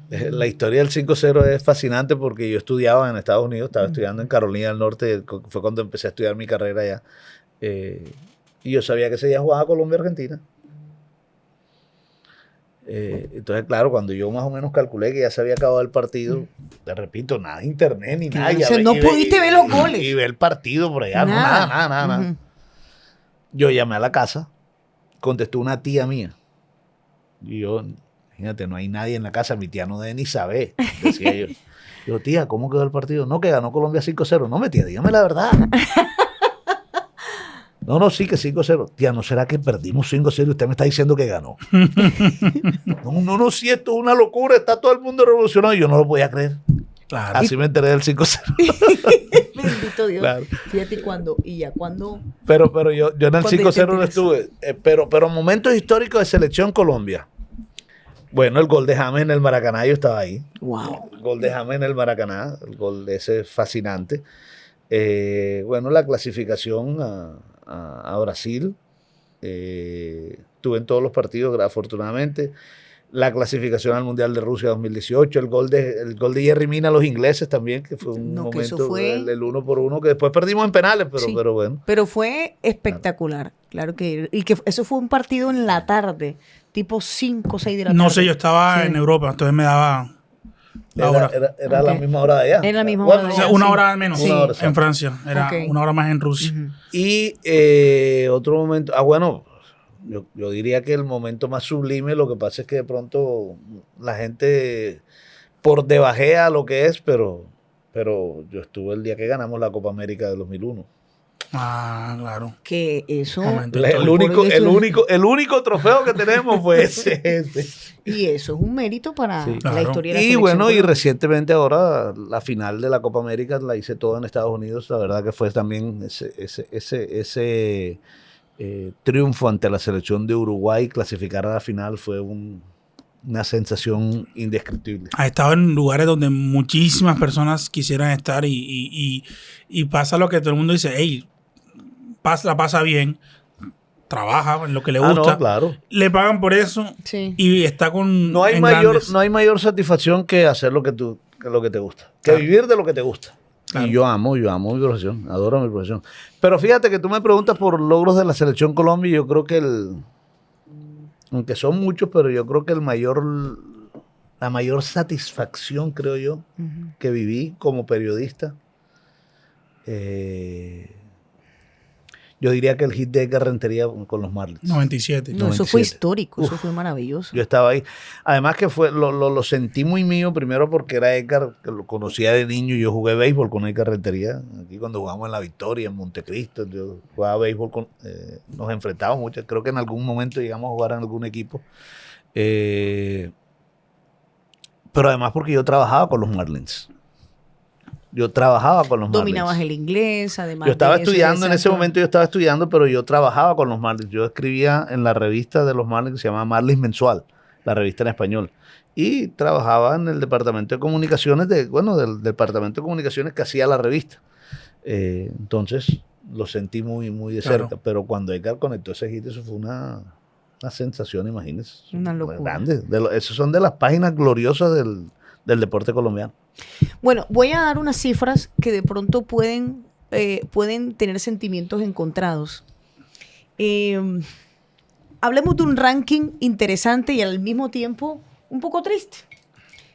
Speaker 3: La historia del 5-0 es fascinante porque yo estudiaba en Estados Unidos, estaba estudiando en Carolina del Norte, fue cuando empecé a estudiar mi carrera allá, y yo sabía que ese día jugaba Colombia-Argentina. Entonces, claro, cuando yo más o menos calculé que ya se había acabado el partido, te repito, nada de internet ni nada.
Speaker 2: O sea, no pudiste ver los goles.
Speaker 3: Y ver el partido por allá, nada. Uh-huh. Yo llamé a la casa, contestó una tía mía. Y yo, imagínate, no hay nadie en la casa, mi tía no debe ni saber, decía yo. Yo, tía, ¿cómo quedó el partido? No, que ganó Colombia 5-0. No, mi tía, dígame la verdad. No, sí que 5-0. Tía, ¿no será que perdimos 5-0 y usted me está diciendo que ganó? No, sí, esto es una locura, está todo el mundo revolucionado y yo no lo podía creer.
Speaker 1: Claro.
Speaker 3: Así me enteré del 5-0.
Speaker 2: Bendito Dios.
Speaker 3: Claro.
Speaker 2: Fíjate cuando,
Speaker 3: Pero yo en el
Speaker 2: ¿Cuándo
Speaker 3: 5-0 no
Speaker 2: te
Speaker 3: estuve. Pero momentos históricos de selección Colombia. Bueno, el gol de James en el Maracaná, yo estaba ahí.
Speaker 2: wow.
Speaker 3: El gol de James en el Maracaná, el gol ese fascinante. Bueno, la clasificación a Brasil. Estuve en todos los partidos, afortunadamente. La clasificación al Mundial de Rusia 2018, el gol de Jerry Mina a los ingleses también, que fue un
Speaker 2: No, que eso
Speaker 3: momento,
Speaker 2: fue-
Speaker 3: el 1-1, que después perdimos en penales,
Speaker 2: Sí.
Speaker 3: pero bueno.
Speaker 2: Pero fue espectacular, claro que. Y que eso fue un partido en la tarde, tipo 5 o 6 de la tarde.
Speaker 1: No sé, yo estaba
Speaker 2: Sí.
Speaker 1: en Europa, entonces me daba la hora.
Speaker 3: Era la
Speaker 2: Ok.
Speaker 3: misma hora de allá.
Speaker 2: Era la misma
Speaker 3: Bueno,
Speaker 2: hora de
Speaker 1: O sea,
Speaker 2: allá,
Speaker 1: una
Speaker 2: sí.
Speaker 1: hora al menos
Speaker 2: Sí.
Speaker 3: Una hora,
Speaker 1: en
Speaker 3: sí.
Speaker 1: Francia. Era
Speaker 2: Ok.
Speaker 1: una hora más en Rusia.
Speaker 2: Ujú.
Speaker 3: Y otro momento, bueno, yo diría que el momento más sublime, lo que pasa es que de pronto la gente por debajea lo que es, pero yo estuve el día que ganamos la Copa América de 2001.
Speaker 1: Ah, claro.
Speaker 2: Que eso.
Speaker 1: Momento
Speaker 3: El
Speaker 1: histórico.
Speaker 3: único,
Speaker 2: Por eso-
Speaker 3: el único trofeo que tenemos fue ese.
Speaker 2: Y eso es un mérito para
Speaker 3: Sí.
Speaker 2: la
Speaker 1: Claro.
Speaker 2: historia de la
Speaker 3: Y
Speaker 2: selección
Speaker 3: bueno, y
Speaker 2: colombiana.
Speaker 3: recientemente ahora la final de la Copa América la hice toda en Estados Unidos. La verdad que fue también ese triunfo ante la selección de Uruguay, clasificar a la final fue una sensación indescriptible.
Speaker 1: Ha estado en lugares donde muchísimas personas quisieran estar y pasa lo que todo el mundo dice, hey, la pasa bien, trabaja en lo que le gusta,
Speaker 3: No, claro.
Speaker 1: le pagan por eso
Speaker 2: Sí.
Speaker 1: y está con
Speaker 3: No hay
Speaker 1: en
Speaker 3: mayor,
Speaker 1: grandes.
Speaker 3: no hay mayor satisfacción que hacer lo que te gusta, que
Speaker 1: Claro.
Speaker 3: vivir de lo que te gusta.
Speaker 1: Claro.
Speaker 3: Y yo amo mi profesión, adoro mi profesión. Pero fíjate que tú me preguntas por logros de la selección Colombia y yo creo que aunque son muchos, pero yo creo que la mayor satisfacción, creo yo,
Speaker 2: Ujú.
Speaker 3: que viví como periodista, yo diría que el hit de Edgar Rentería con los Marlins.
Speaker 1: 97.
Speaker 2: No, eso fue
Speaker 3: 97.
Speaker 2: histórico, eso fue maravilloso.
Speaker 3: Yo estaba ahí. Además que lo sentí muy mío, primero porque era Edgar, que lo conocía de niño. Yo jugué béisbol con Edgar Rentería. Aquí cuando jugamos en La Victoria, en Montecristo, yo jugaba béisbol, nos enfrentábamos mucho. Creo que en algún momento llegamos a jugar en algún equipo. Pero además porque yo trabajaba con los Marlins.
Speaker 2: Dominabas el inglés, además.
Speaker 3: Yo estaba
Speaker 2: de eso,
Speaker 3: estudiando, en ese
Speaker 2: exacto.
Speaker 3: momento yo estaba estudiando, pero yo trabajaba con los Marlins. Yo escribía en la revista de los Marlins que se llama Marlins Mensual, la revista en español. Y trabajaba en el departamento de comunicaciones, del departamento de comunicaciones que hacía la revista. Entonces lo sentí muy, muy de
Speaker 1: Claro.
Speaker 3: cerca. Pero cuando Edgar conectó ese hit, eso fue una sensación, imagínense.
Speaker 2: Una locura.
Speaker 3: Grande. Esos son de las páginas gloriosas del deporte colombiano.
Speaker 2: Bueno, voy a dar unas cifras que de pronto pueden tener sentimientos encontrados. Hablemos de un ranking interesante y al mismo tiempo un poco triste.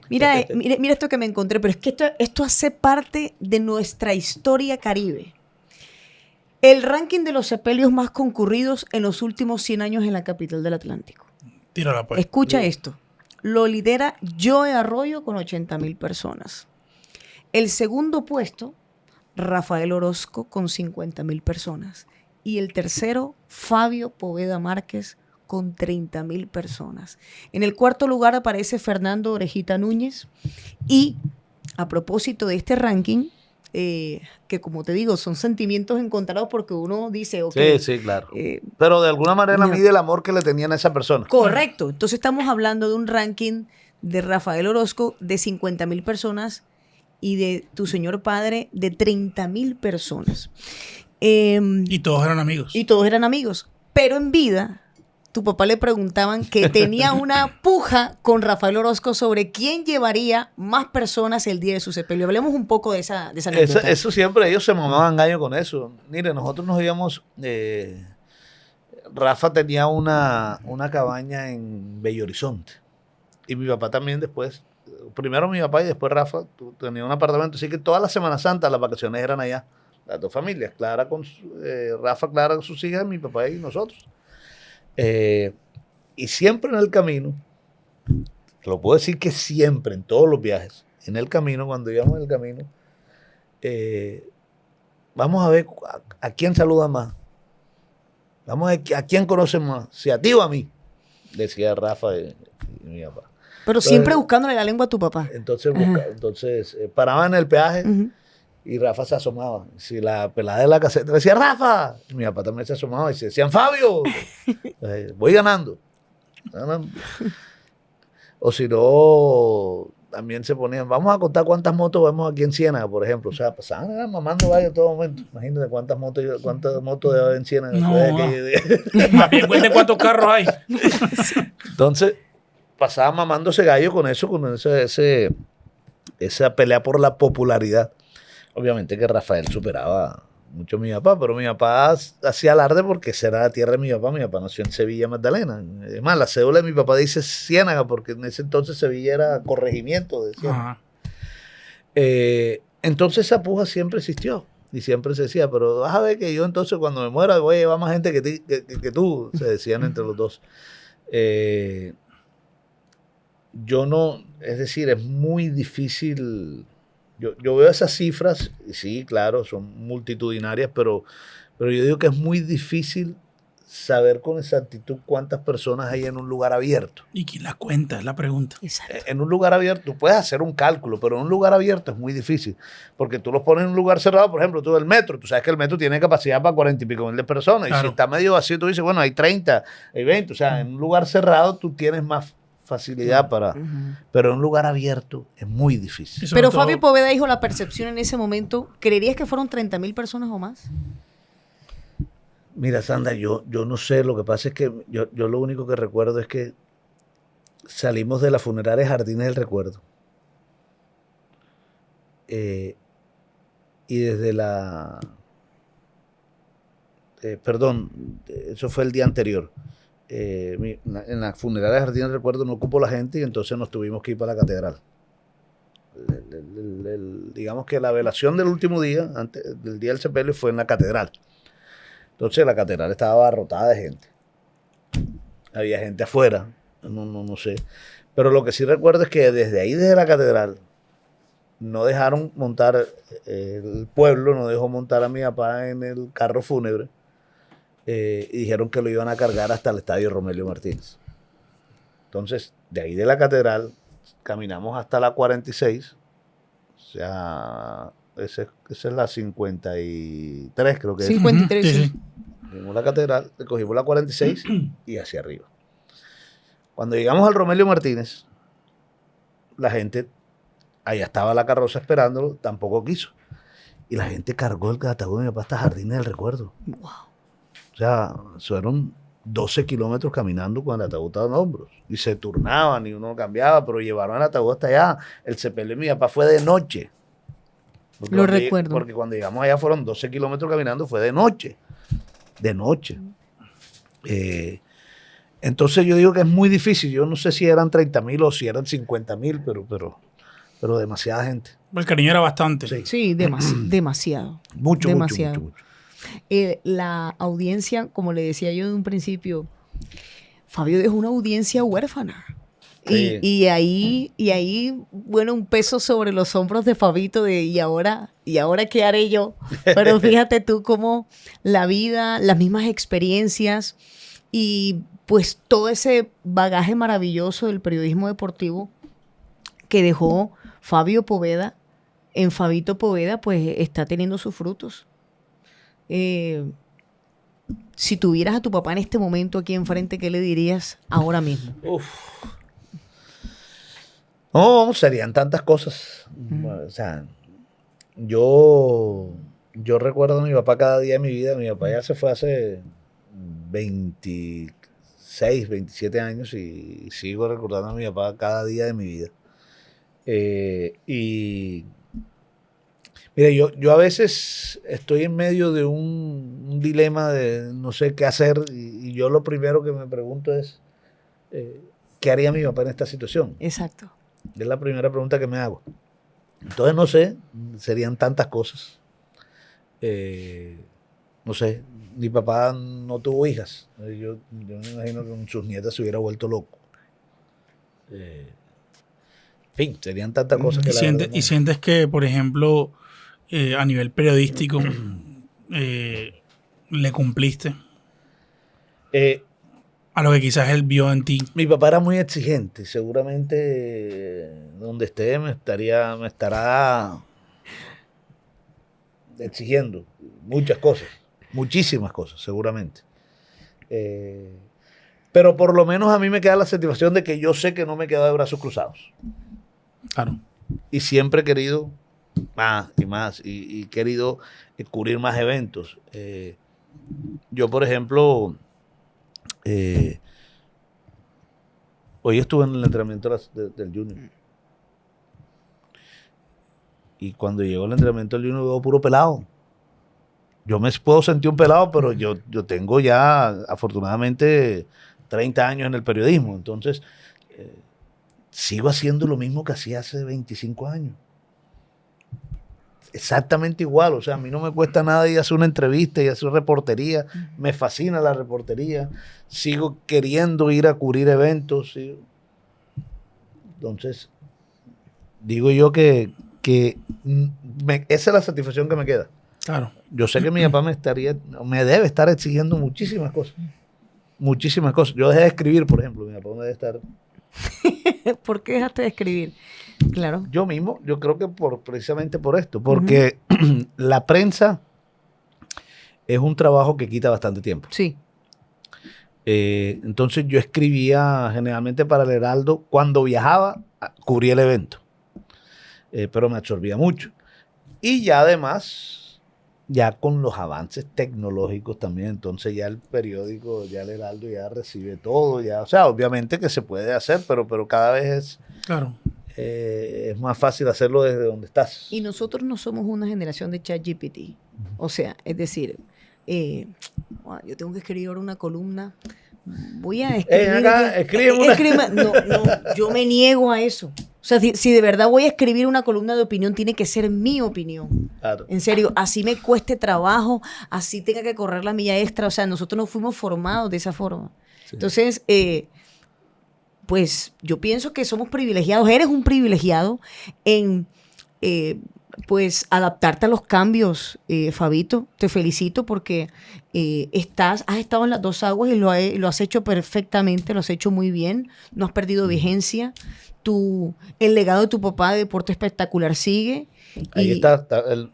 Speaker 2: Mira esto que me encontré, pero es que esto hace parte de nuestra historia caribe. El ranking de los sepelios más concurridos en los últimos 100 años en la capital del Atlántico.
Speaker 1: Tírala pues.
Speaker 2: Escucha esto. Lo lidera Joe Arroyo con 80,000 personas. El segundo puesto, Rafael Orozco con 50,000 personas. Y el tercero, Fabio Poveda Márquez con 30,000 personas. En el cuarto lugar aparece Fernando Orejita Núñez. Y a propósito de este ranking, que como te digo, son sentimientos encontrados porque uno dice, ok,
Speaker 3: Sí, claro.
Speaker 2: eh,
Speaker 3: Pero de alguna manera
Speaker 2: no.
Speaker 3: mide el amor que le tenían a esa persona.
Speaker 2: correcto. Entonces estamos hablando de un ranking de Rafael Orozco de 50,000 personas y de tu señor padre de 30,000 personas.
Speaker 1: Y todos eran amigos.
Speaker 2: Y todos eran amigos. Pero en vida, tu papá le preguntaban que tenía una puja con Rafael Orozco sobre quién llevaría más personas el día de su sepelio. Hablemos un poco de esa anécdota.
Speaker 3: Eso siempre, ellos se mamaban gallo con eso. Mire, nosotros nos íbamos. Rafa tenía una cabaña en Bello Horizonte. Y mi papá también después. Primero mi papá y después Rafa tenía un apartamento. Así que toda la Semana Santa las vacaciones eran allá. Las dos familias. Rafa, Clara con sus hijas, mi papá y nosotros. Y siempre en el camino, lo puedo decir que siempre, en todos los viajes, en el camino, cuando íbamos en el camino, vamos a ver a quién saluda más. Vamos a quién conoce más, si a ti o a mí, decía Rafa y mi papá.
Speaker 2: Pero siempre buscándole la lengua a tu papá.
Speaker 3: Entonces paraban en el peaje y Rafa se asomaba. Si la pelada de la caseta decía Rafa, y mi papá también se asomaba y se decían Fabio, voy ganando. O si no, también se ponían, vamos a contar cuántas motos vemos aquí en Ciénaga, por ejemplo. O sea, pasaban mamando gallo en todo momento. Imagínate cuántas motos debe haber en Ciénaga.
Speaker 1: No, más bien cuente cuántos carros hay.
Speaker 3: Entonces, pasaba mamándose gallo con eso, con esa pelea por la popularidad. Obviamente que Rafael superaba mucho a mi papá, pero mi papá hacía alarde porque esa era la tierra de mi papá. Mi papá nació en Sevilla, Magdalena. Es más, la cédula de mi papá dice Ciénaga, porque en ese entonces Sevilla era corregimiento de Ciénaga. Entonces esa puja siempre existió. Y siempre se decía, pero vas a ver que yo entonces cuando me muera voy a llevar más gente que tú, se decían entre los dos. Yo no, es decir, es muy difícil. Yo veo esas cifras, y sí, claro, son multitudinarias, pero yo digo que es muy difícil saber con exactitud cuántas personas hay en un lugar abierto.
Speaker 1: ¿Y quién las cuenta? Es la pregunta.
Speaker 2: Exacto.
Speaker 3: En un lugar abierto, tú puedes hacer un cálculo, pero en un lugar abierto es muy difícil, porque tú los pones en un lugar cerrado, por ejemplo, tú el metro, tú sabes que el metro tiene capacidad para 40 y pico mil de personas,
Speaker 1: Claro.
Speaker 3: Y si está medio vacío, tú dices, bueno, hay 30, hay 20, o sea, en un lugar cerrado tú tienes más facilidad para, pero en un lugar abierto es muy difícil.
Speaker 1: Y sobre
Speaker 2: Pero
Speaker 1: todo-
Speaker 2: Fabio Poveda dijo la percepción en ese momento. ¿Creerías que fueron 30.000 personas o más?
Speaker 3: Mira, Sandra, yo no sé, lo que pasa es que yo lo único que recuerdo es que salimos de la funeraria Jardines del Recuerdo. Y desde perdón, eso fue el día anterior. En la funeraria Jardines del Recuerdo no ocupó la gente y entonces nos tuvimos que ir para la catedral. Digamos que la velación del último día, antes del día del sepelio, fue en la catedral. Entonces la catedral estaba abarrotada de gente. Había gente afuera, no sé. Pero lo que sí recuerdo es que desde la catedral, no dejaron montar, el pueblo no dejó montar a mi papá en el carro fúnebre y dijeron que lo iban a cargar hasta el estadio Romelio Martínez. Entonces, de ahí de la catedral, caminamos hasta la 46, o sea, esa es la 53, creo que es.
Speaker 2: 53,
Speaker 1: Sí,
Speaker 2: sí.
Speaker 1: sí.
Speaker 3: Vimos la catedral, cogimos la 46 y hacia arriba. Cuando llegamos al Romelio Martínez, la gente, allá estaba la carroza esperándolo, tampoco quiso. Y la gente cargó el ataúd de mi papá hasta Jardines del Recuerdo.
Speaker 2: Wow.
Speaker 3: O sea, fueron 12 kilómetros caminando con el ataúd en hombros. Y se turnaban y uno cambiaba, pero llevaron el ataúd hasta allá. El sepelio de mi papá fue de noche.
Speaker 2: Lo recuerdo.
Speaker 3: Porque cuando llegamos allá fueron 12 kilómetros caminando, fue de noche. De noche. Entonces yo digo que es muy difícil. Yo no sé si eran 30.000 o si eran 50.000, pero demasiada gente.
Speaker 1: El cariño era bastante.
Speaker 3: Sí.
Speaker 2: Sí, demasiado.
Speaker 3: Mucho,
Speaker 2: Demasiado.
Speaker 3: mucho.
Speaker 2: La audiencia, como le decía yo en un principio, Fabio dejó una audiencia huérfana.
Speaker 3: Sí.
Speaker 2: Y ahí, bueno, un peso sobre los hombros de Fabito de ¿y ahora qué haré yo? Pero fíjate tú cómo la vida, las mismas experiencias y pues todo ese bagaje maravilloso del periodismo deportivo que dejó Fabio Poveda en Fabito Poveda, pues está teniendo sus frutos. Si tuvieras a tu papá en este momento aquí enfrente, ¿qué le dirías ahora mismo?
Speaker 3: No, serían tantas cosas. Bueno, o sea, yo recuerdo a mi papá cada día de mi vida. Mi papá ya se fue hace 26, 27 años y sigo recordando a mi papá cada día de mi vida. Y mira, yo a veces estoy en medio de un dilema de no sé qué hacer y yo lo primero que me pregunto es ¿qué haría mi papá en esta situación?
Speaker 2: Exacto.
Speaker 3: Es la primera pregunta que me hago. Entonces no sé, serían tantas cosas. No sé, mi papá no tuvo hijas. Yo me imagino que con sus nietas se hubiera vuelto loco. En fin, serían tantas cosas que
Speaker 1: Y sientes que, por ejemplo, a nivel periodístico, le cumpliste. A lo que quizás él vio en ti.
Speaker 3: Mi papá era muy exigente. Seguramente donde esté me estará exigiendo muchas cosas. Muchísimas cosas, seguramente. Pero por lo menos a mí me queda la satisfacción de que yo sé que no me he quedado de brazos cruzados.
Speaker 1: Claro.
Speaker 3: Y siempre he querido más y más y querido cubrir más eventos. Yo, por ejemplo, hoy estuve en el entrenamiento del Junior. Y cuando llegó el entrenamiento del Junior veo puro pelado. Yo me puedo sentir un pelado, pero yo tengo ya, afortunadamente, 30 años en el periodismo. Entonces, sigo haciendo lo mismo que hacía hace 25 años. Exactamente igual. O sea, a mí no me cuesta nada ir a hacer una entrevista y hacer reportería. Me fascina la reportería. Sigo queriendo ir a cubrir eventos. ¿Sí? Entonces, digo yo que esa es la satisfacción que me queda.
Speaker 1: Claro.
Speaker 3: Yo sé que mi papá me debe estar exigiendo muchísimas cosas. Muchísimas cosas. Yo dejé de escribir, por ejemplo. Mi papá me debe estar...
Speaker 2: ¿Por qué dejaste de escribir? Claro.
Speaker 3: Yo mismo, yo creo que precisamente por esto. Porque la prensa es un trabajo que quita bastante tiempo.
Speaker 2: Sí.
Speaker 3: Entonces yo escribía generalmente para el Heraldo. Cuando viajaba, cubría el evento. Pero me absorbía mucho. Y ya además, ya con los avances tecnológicos también, entonces ya el periódico, ya el Heraldo ya recibe todo, ya, o sea, obviamente que se puede hacer, pero cada vez
Speaker 1: Claro.
Speaker 3: Es más fácil hacerlo desde donde estás.
Speaker 2: Y nosotros no somos una generación de ChatGPT. O sea, es decir, yo tengo que escribir ahora una columna. Voy a escribir.
Speaker 3: Escribe una.
Speaker 2: No, yo me niego a eso. O sea, si de verdad voy a escribir una columna de opinión, tiene que ser mi opinión.
Speaker 3: Claro.
Speaker 2: En serio, así me cueste trabajo, así tenga que correr la milla extra. O sea, nosotros no fuimos formados de esa forma. Sí. Entonces, pues yo pienso que somos privilegiados. Eres un privilegiado en, pues, adaptarte a los cambios, Fabito. Te felicito porque has estado en las dos aguas y lo has hecho perfectamente, lo has hecho muy bien. No has perdido vigencia. El legado de tu papá de Deporte Espectacular sigue.
Speaker 3: Ahí está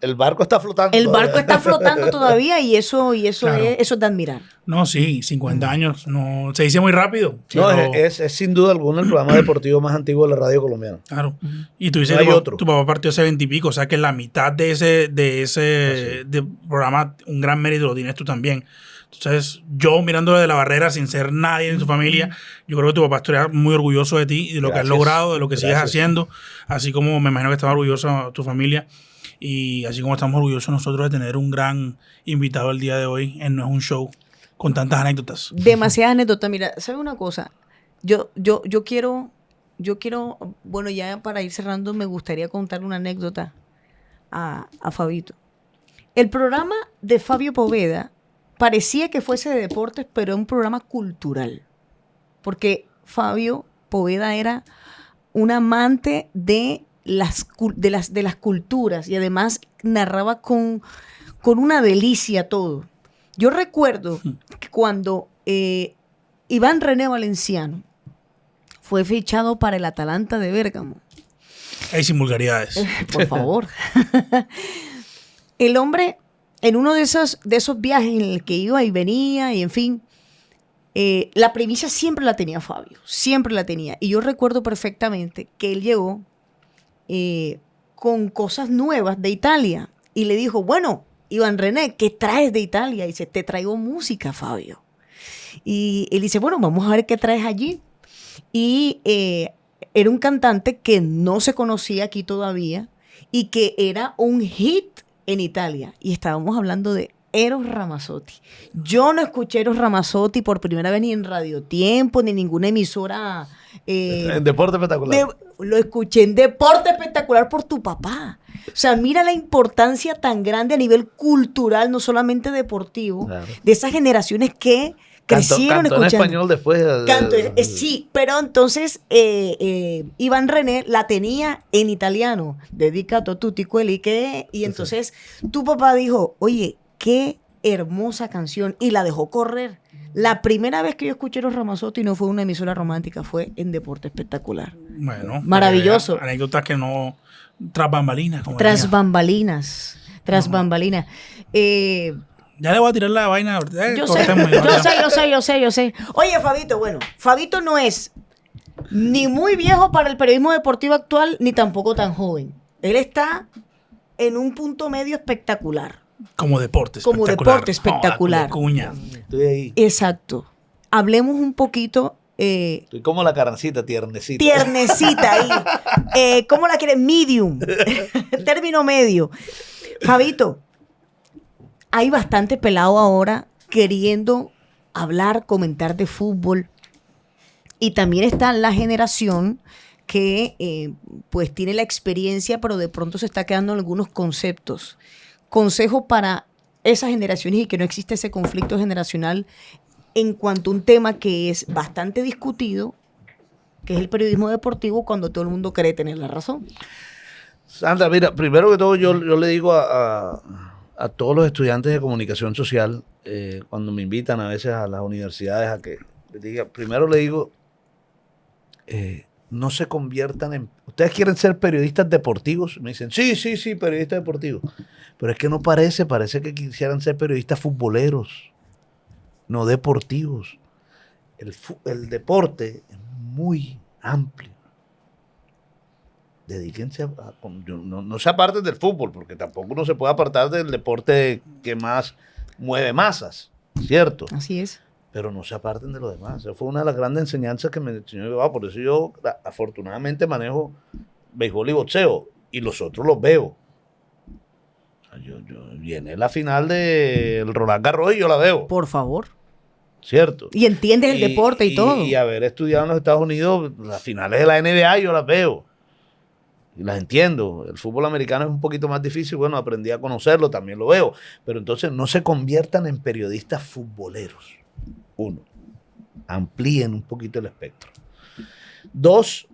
Speaker 3: el barco está flotando.
Speaker 2: El barco está flotando todavía y eso claro. Eso es de admirar.
Speaker 1: No, sí, 50 años, no se dice muy rápido.
Speaker 3: No, es sin duda alguna el programa deportivo más antiguo de la radio colombiana.
Speaker 1: Claro. Y tú dices, tu papá partió hace 20 y pico, o sea que la mitad de ese programa, un gran mérito lo tienes tú también. Entonces, yo mirándolo de la barrera sin ser nadie en su familia, yo creo que tu papá estaría muy orgulloso de ti y de lo que has logrado, de lo que sigues haciendo, así como me imagino que estaba orgulloso tu familia y así como estamos orgullosos nosotros de tener un gran invitado el día de hoy en No es un Show con tantas anécdotas.
Speaker 2: Demasiadas anécdotas. Mira, ¿sabes una cosa? Yo quiero, bueno, ya para ir cerrando me gustaría contarle una anécdota a Fabito. El programa de Fabio Poveda parecía que fuese de deportes, pero era un programa cultural. Porque Fabio Poveda era un amante de las culturas y además narraba con una delicia todo. Yo recuerdo que cuando Iván René Valenciano fue fichado para el Atalanta de Bérgamo.
Speaker 1: Hay sin vulgaridades.
Speaker 2: Por favor. El hombre, en uno de esos viajes en el que iba y venía, y en fin, la premisa siempre la tenía Fabio, siempre la tenía. Y yo recuerdo perfectamente que él llegó con cosas nuevas de Italia y le dijo, bueno, Iván René, ¿qué traes de Italia? Y dice, te traigo música, Fabio. Y él dice, bueno, vamos a ver qué traes allí. Y era un cantante que no se conocía aquí todavía y que era un hit en Italia. Y estábamos hablando de Eros Ramazzotti. Yo no escuché Eros Ramazzotti por primera vez ni en Radio Tiempo, ni en ninguna emisora.
Speaker 3: En Deporte Espectacular.
Speaker 2: Lo escuché en Deporte Espectacular por tu papá. O sea, mira la importancia tan grande a nivel cultural, no solamente deportivo, claro, de esas generaciones que crecieron
Speaker 3: escuchando. En español después.
Speaker 2: Sí, pero entonces Iván René la tenía en italiano, dedicato a tutti quelli che, y entonces tu papá dijo, oye, qué hermosa canción y la dejó correr. La primera vez que yo escuché Los Ramazzotti no fue una emisora romántica, fue en Deporte Espectacular.
Speaker 1: Bueno.
Speaker 2: Maravilloso.
Speaker 1: Anécdotas que no... Tras bambalinas. Como
Speaker 2: Tras
Speaker 1: decía.
Speaker 2: bambalinas. Tras bambalinas.
Speaker 1: Ya le voy a tirar la vaina.
Speaker 2: Yo sé. Oye, Fabito, bueno, Fabito no es ni muy viejo para el periodismo deportivo actual, ni tampoco tan joven. Él está en un punto medio espectacular.
Speaker 1: Como deporte
Speaker 2: Como
Speaker 1: espectacular.
Speaker 2: deporte espectacular.
Speaker 1: Cuña.
Speaker 3: Estoy ahí.
Speaker 2: Exacto. Hablemos un poquito...
Speaker 3: Estoy como la carncita, tiernecita.
Speaker 2: tiernecita ahí. ¿Cómo la quieres? Medium. Término medio. Fabito, hay bastante pelado ahora queriendo hablar, comentar de fútbol. Y también está la generación que pues tiene la experiencia, pero de pronto se está quedando en algunos conceptos. Consejo para esas generaciones y que no existe ese conflicto generacional en cuanto a un tema que es bastante discutido, que es el periodismo deportivo, cuando todo el mundo cree tener la razón.
Speaker 3: Sandra, mira, primero que todo yo le digo a todos los estudiantes de comunicación social, cuando me invitan a veces a las universidades a que les diga, primero le digo, no se conviertan en... ¿Ustedes quieren ser periodistas deportivos? Me dicen, sí, periodistas deportivos. Pero es que no parece que quisieran ser periodistas futboleros, no deportivos. El deporte es muy amplio. Dedíquense no se aparten del fútbol, porque tampoco uno se puede apartar del deporte que más mueve masas, ¿cierto?
Speaker 2: Así es.
Speaker 3: Pero no se aparten de lo demás. Esa fue una de las grandes enseñanzas que me enseñó mi papá. Por eso yo afortunadamente manejo béisbol y boxeo, y los otros los veo. Yo viene la final del Roland Garros y yo la veo.
Speaker 2: Por favor.
Speaker 3: ¿Cierto?
Speaker 2: Y entiendes el deporte y todo.
Speaker 3: Y haber estudiado en los Estados Unidos, las finales de la NBA yo las veo. Y las entiendo. El fútbol americano es un poquito más difícil. Bueno, aprendí a conocerlo, también lo veo. Pero entonces no se conviertan en periodistas futboleros. 1. Amplíen un poquito el espectro. 2.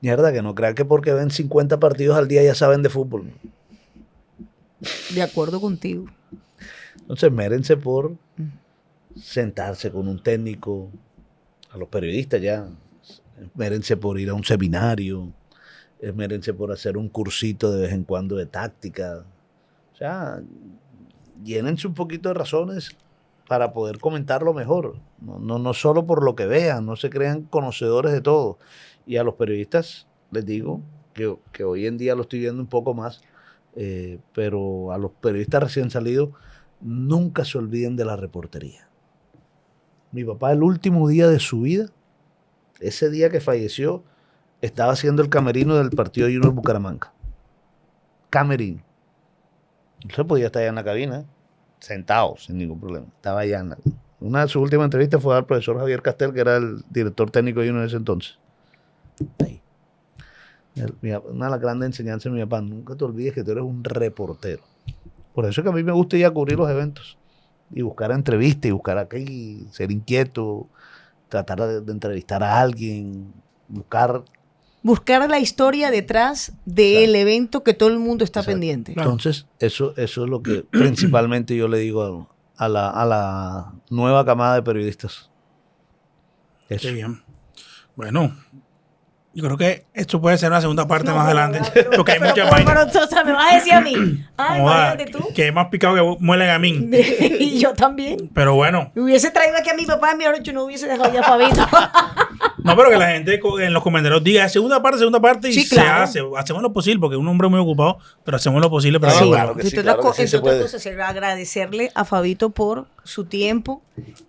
Speaker 3: Mierda, que no crean que porque ven 50 partidos al día ya saben de fútbol.
Speaker 2: De acuerdo contigo.
Speaker 3: Entonces, mérense por sentarse con un técnico, a los periodistas ya, mérense por ir a un seminario, mérense por hacer un cursito de vez en cuando de táctica. O sea, llénense un poquito de razones para poder comentarlo mejor. No solo por lo que vean, no se crean conocedores de todo. Y a los periodistas les digo que hoy en día lo estoy viendo un poco más, pero a los periodistas recién salidos, nunca se olviden de la reportería. Mi papá, el último día de su vida, ese día que falleció, estaba haciendo el camerino del partido Junior Bucaramanga. Camerino. No se podía estar allá en la cabina, sentado, sin ningún problema. Estaba allá. Una de sus últimas entrevistas fue al profesor Javier Castel, que era el director técnico de Junior en ese entonces. Ahí. Una de las grandes enseñanzas de mi papá: nunca te olvides que tú eres un reportero. Por eso es que a mí me gusta ir a cubrir los eventos y buscar entrevistas y buscar aquí, ser inquieto, tratar de entrevistar a alguien, buscar
Speaker 2: la historia detrás del evento que todo el mundo está pendiente.
Speaker 3: Entonces, eso es lo que principalmente yo le digo a la nueva camada de periodistas. Eso.
Speaker 1: Qué bien. Bueno, yo creo que esto puede ser una segunda parte más adelante. Porque hay muchas vainas.
Speaker 2: Pero, o sea, me vas a decir a mí. Ay, imagínate tú.
Speaker 1: Que es más picado que muelen a mí.
Speaker 2: Y yo también.
Speaker 1: Pero bueno.
Speaker 2: Me hubiese traído aquí a mi papá y mi yo no hubiese dejado ya a Fabito.
Speaker 1: No, pero que la gente en los comentarios diga segunda parte y
Speaker 2: sí,
Speaker 1: se
Speaker 2: claro.
Speaker 1: hace. Hacemos lo posible, porque es un hombre muy ocupado, pero hacemos lo posible para
Speaker 3: Sí,
Speaker 1: hacerlo.
Speaker 3: claro que sí,
Speaker 2: Entre otras
Speaker 3: claro que sí se puede.
Speaker 2: cosas, agradecerle a Fabito por su tiempo.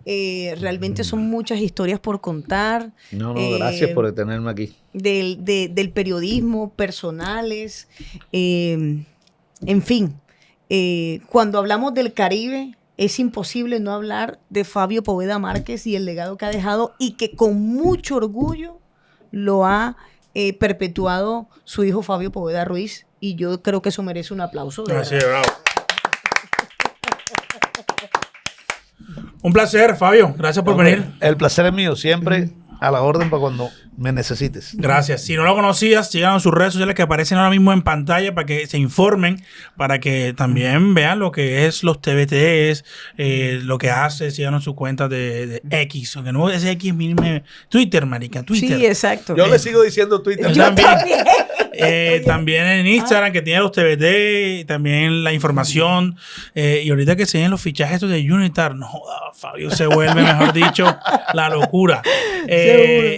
Speaker 2: Realmente son muchas historias por contar.
Speaker 3: No, gracias por tenerme aquí.
Speaker 2: Del periodismo, personales. En fin, cuando hablamos del Caribe, es imposible no hablar de Fabio Poveda Márquez y el legado que ha dejado y que con mucho orgullo lo ha perpetuado su hijo Fabio Poveda Ruiz. Y yo creo que eso merece un aplauso.
Speaker 1: Así es, bravo. Un placer, Fabio. Gracias por venir.
Speaker 3: El placer es mío, siempre a la orden para cuando me necesites.
Speaker 1: Gracias. Si no lo conocías, sigan en sus redes sociales que aparecen ahora mismo en pantalla para que se informen, para que también vean lo que es los TBTs, lo que hace, sigan en sus cuentas de X, aunque no es X, mínimo Twitter, marica, Twitter.
Speaker 2: Sí, exacto.
Speaker 3: Yo le sigo diciendo Twitter.
Speaker 1: Yo también.
Speaker 2: también.
Speaker 1: También en Instagram, que tiene los TBT, también la información. Y ahorita que se ven los fichajes estos de Unitar, no joda, Fabio se vuelve, mejor dicho, la locura.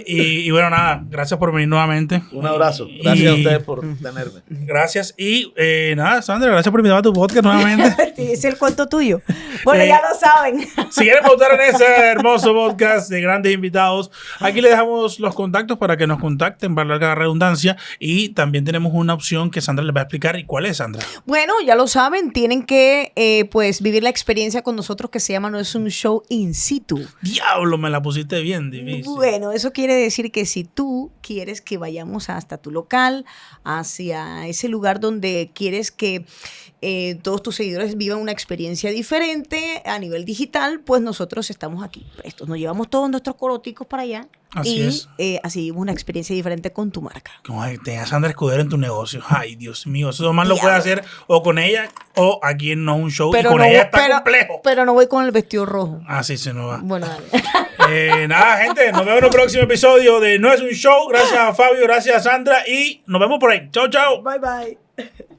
Speaker 1: Y bueno, nada, gracias por venir nuevamente.
Speaker 3: Un abrazo. Gracias a ustedes por tenerme.
Speaker 1: Gracias. Y nada, Sandra, gracias por invitarme a tu podcast nuevamente.
Speaker 2: Es el cuento tuyo. Bueno, ya lo saben.
Speaker 1: Si quieren votar en ese hermoso podcast de grandes invitados, aquí les dejamos los contactos para que nos contacten, para la redundancia. Y también tenemos una opción que Sandra les va a explicar. ¿Y cuál es, Sandra?
Speaker 2: Bueno, ya lo saben, tienen que pues vivir la experiencia con nosotros que se llama No es un show in situ.
Speaker 1: Diablo, me la pusiste bien difícil.
Speaker 2: Bueno, eso quiere decir que si tú quieres que vayamos hasta tu local, hacia ese lugar donde quieres que todos tus seguidores vivan una experiencia diferente a nivel digital, pues nosotros estamos aquí prestos. Nos llevamos todos nuestros coroticos para allá.
Speaker 1: Así es.
Speaker 2: Así vivimos una experiencia diferente con tu marca.
Speaker 1: Como que tengas a Sandra Escudero en tu negocio. Ay, Dios mío. Eso nomás lo puedes hacer o con ella o aquí en No es un Show. Y con ella está complejo.
Speaker 2: Pero no voy con el vestido rojo.
Speaker 1: Así se nos va.
Speaker 2: Bueno, dale.
Speaker 1: Nada, gente. Nos vemos en el próximo episodio de No es un Show. Gracias a Fabio, gracias a Sandra y nos vemos por ahí. Chao, chao.
Speaker 2: Bye, bye.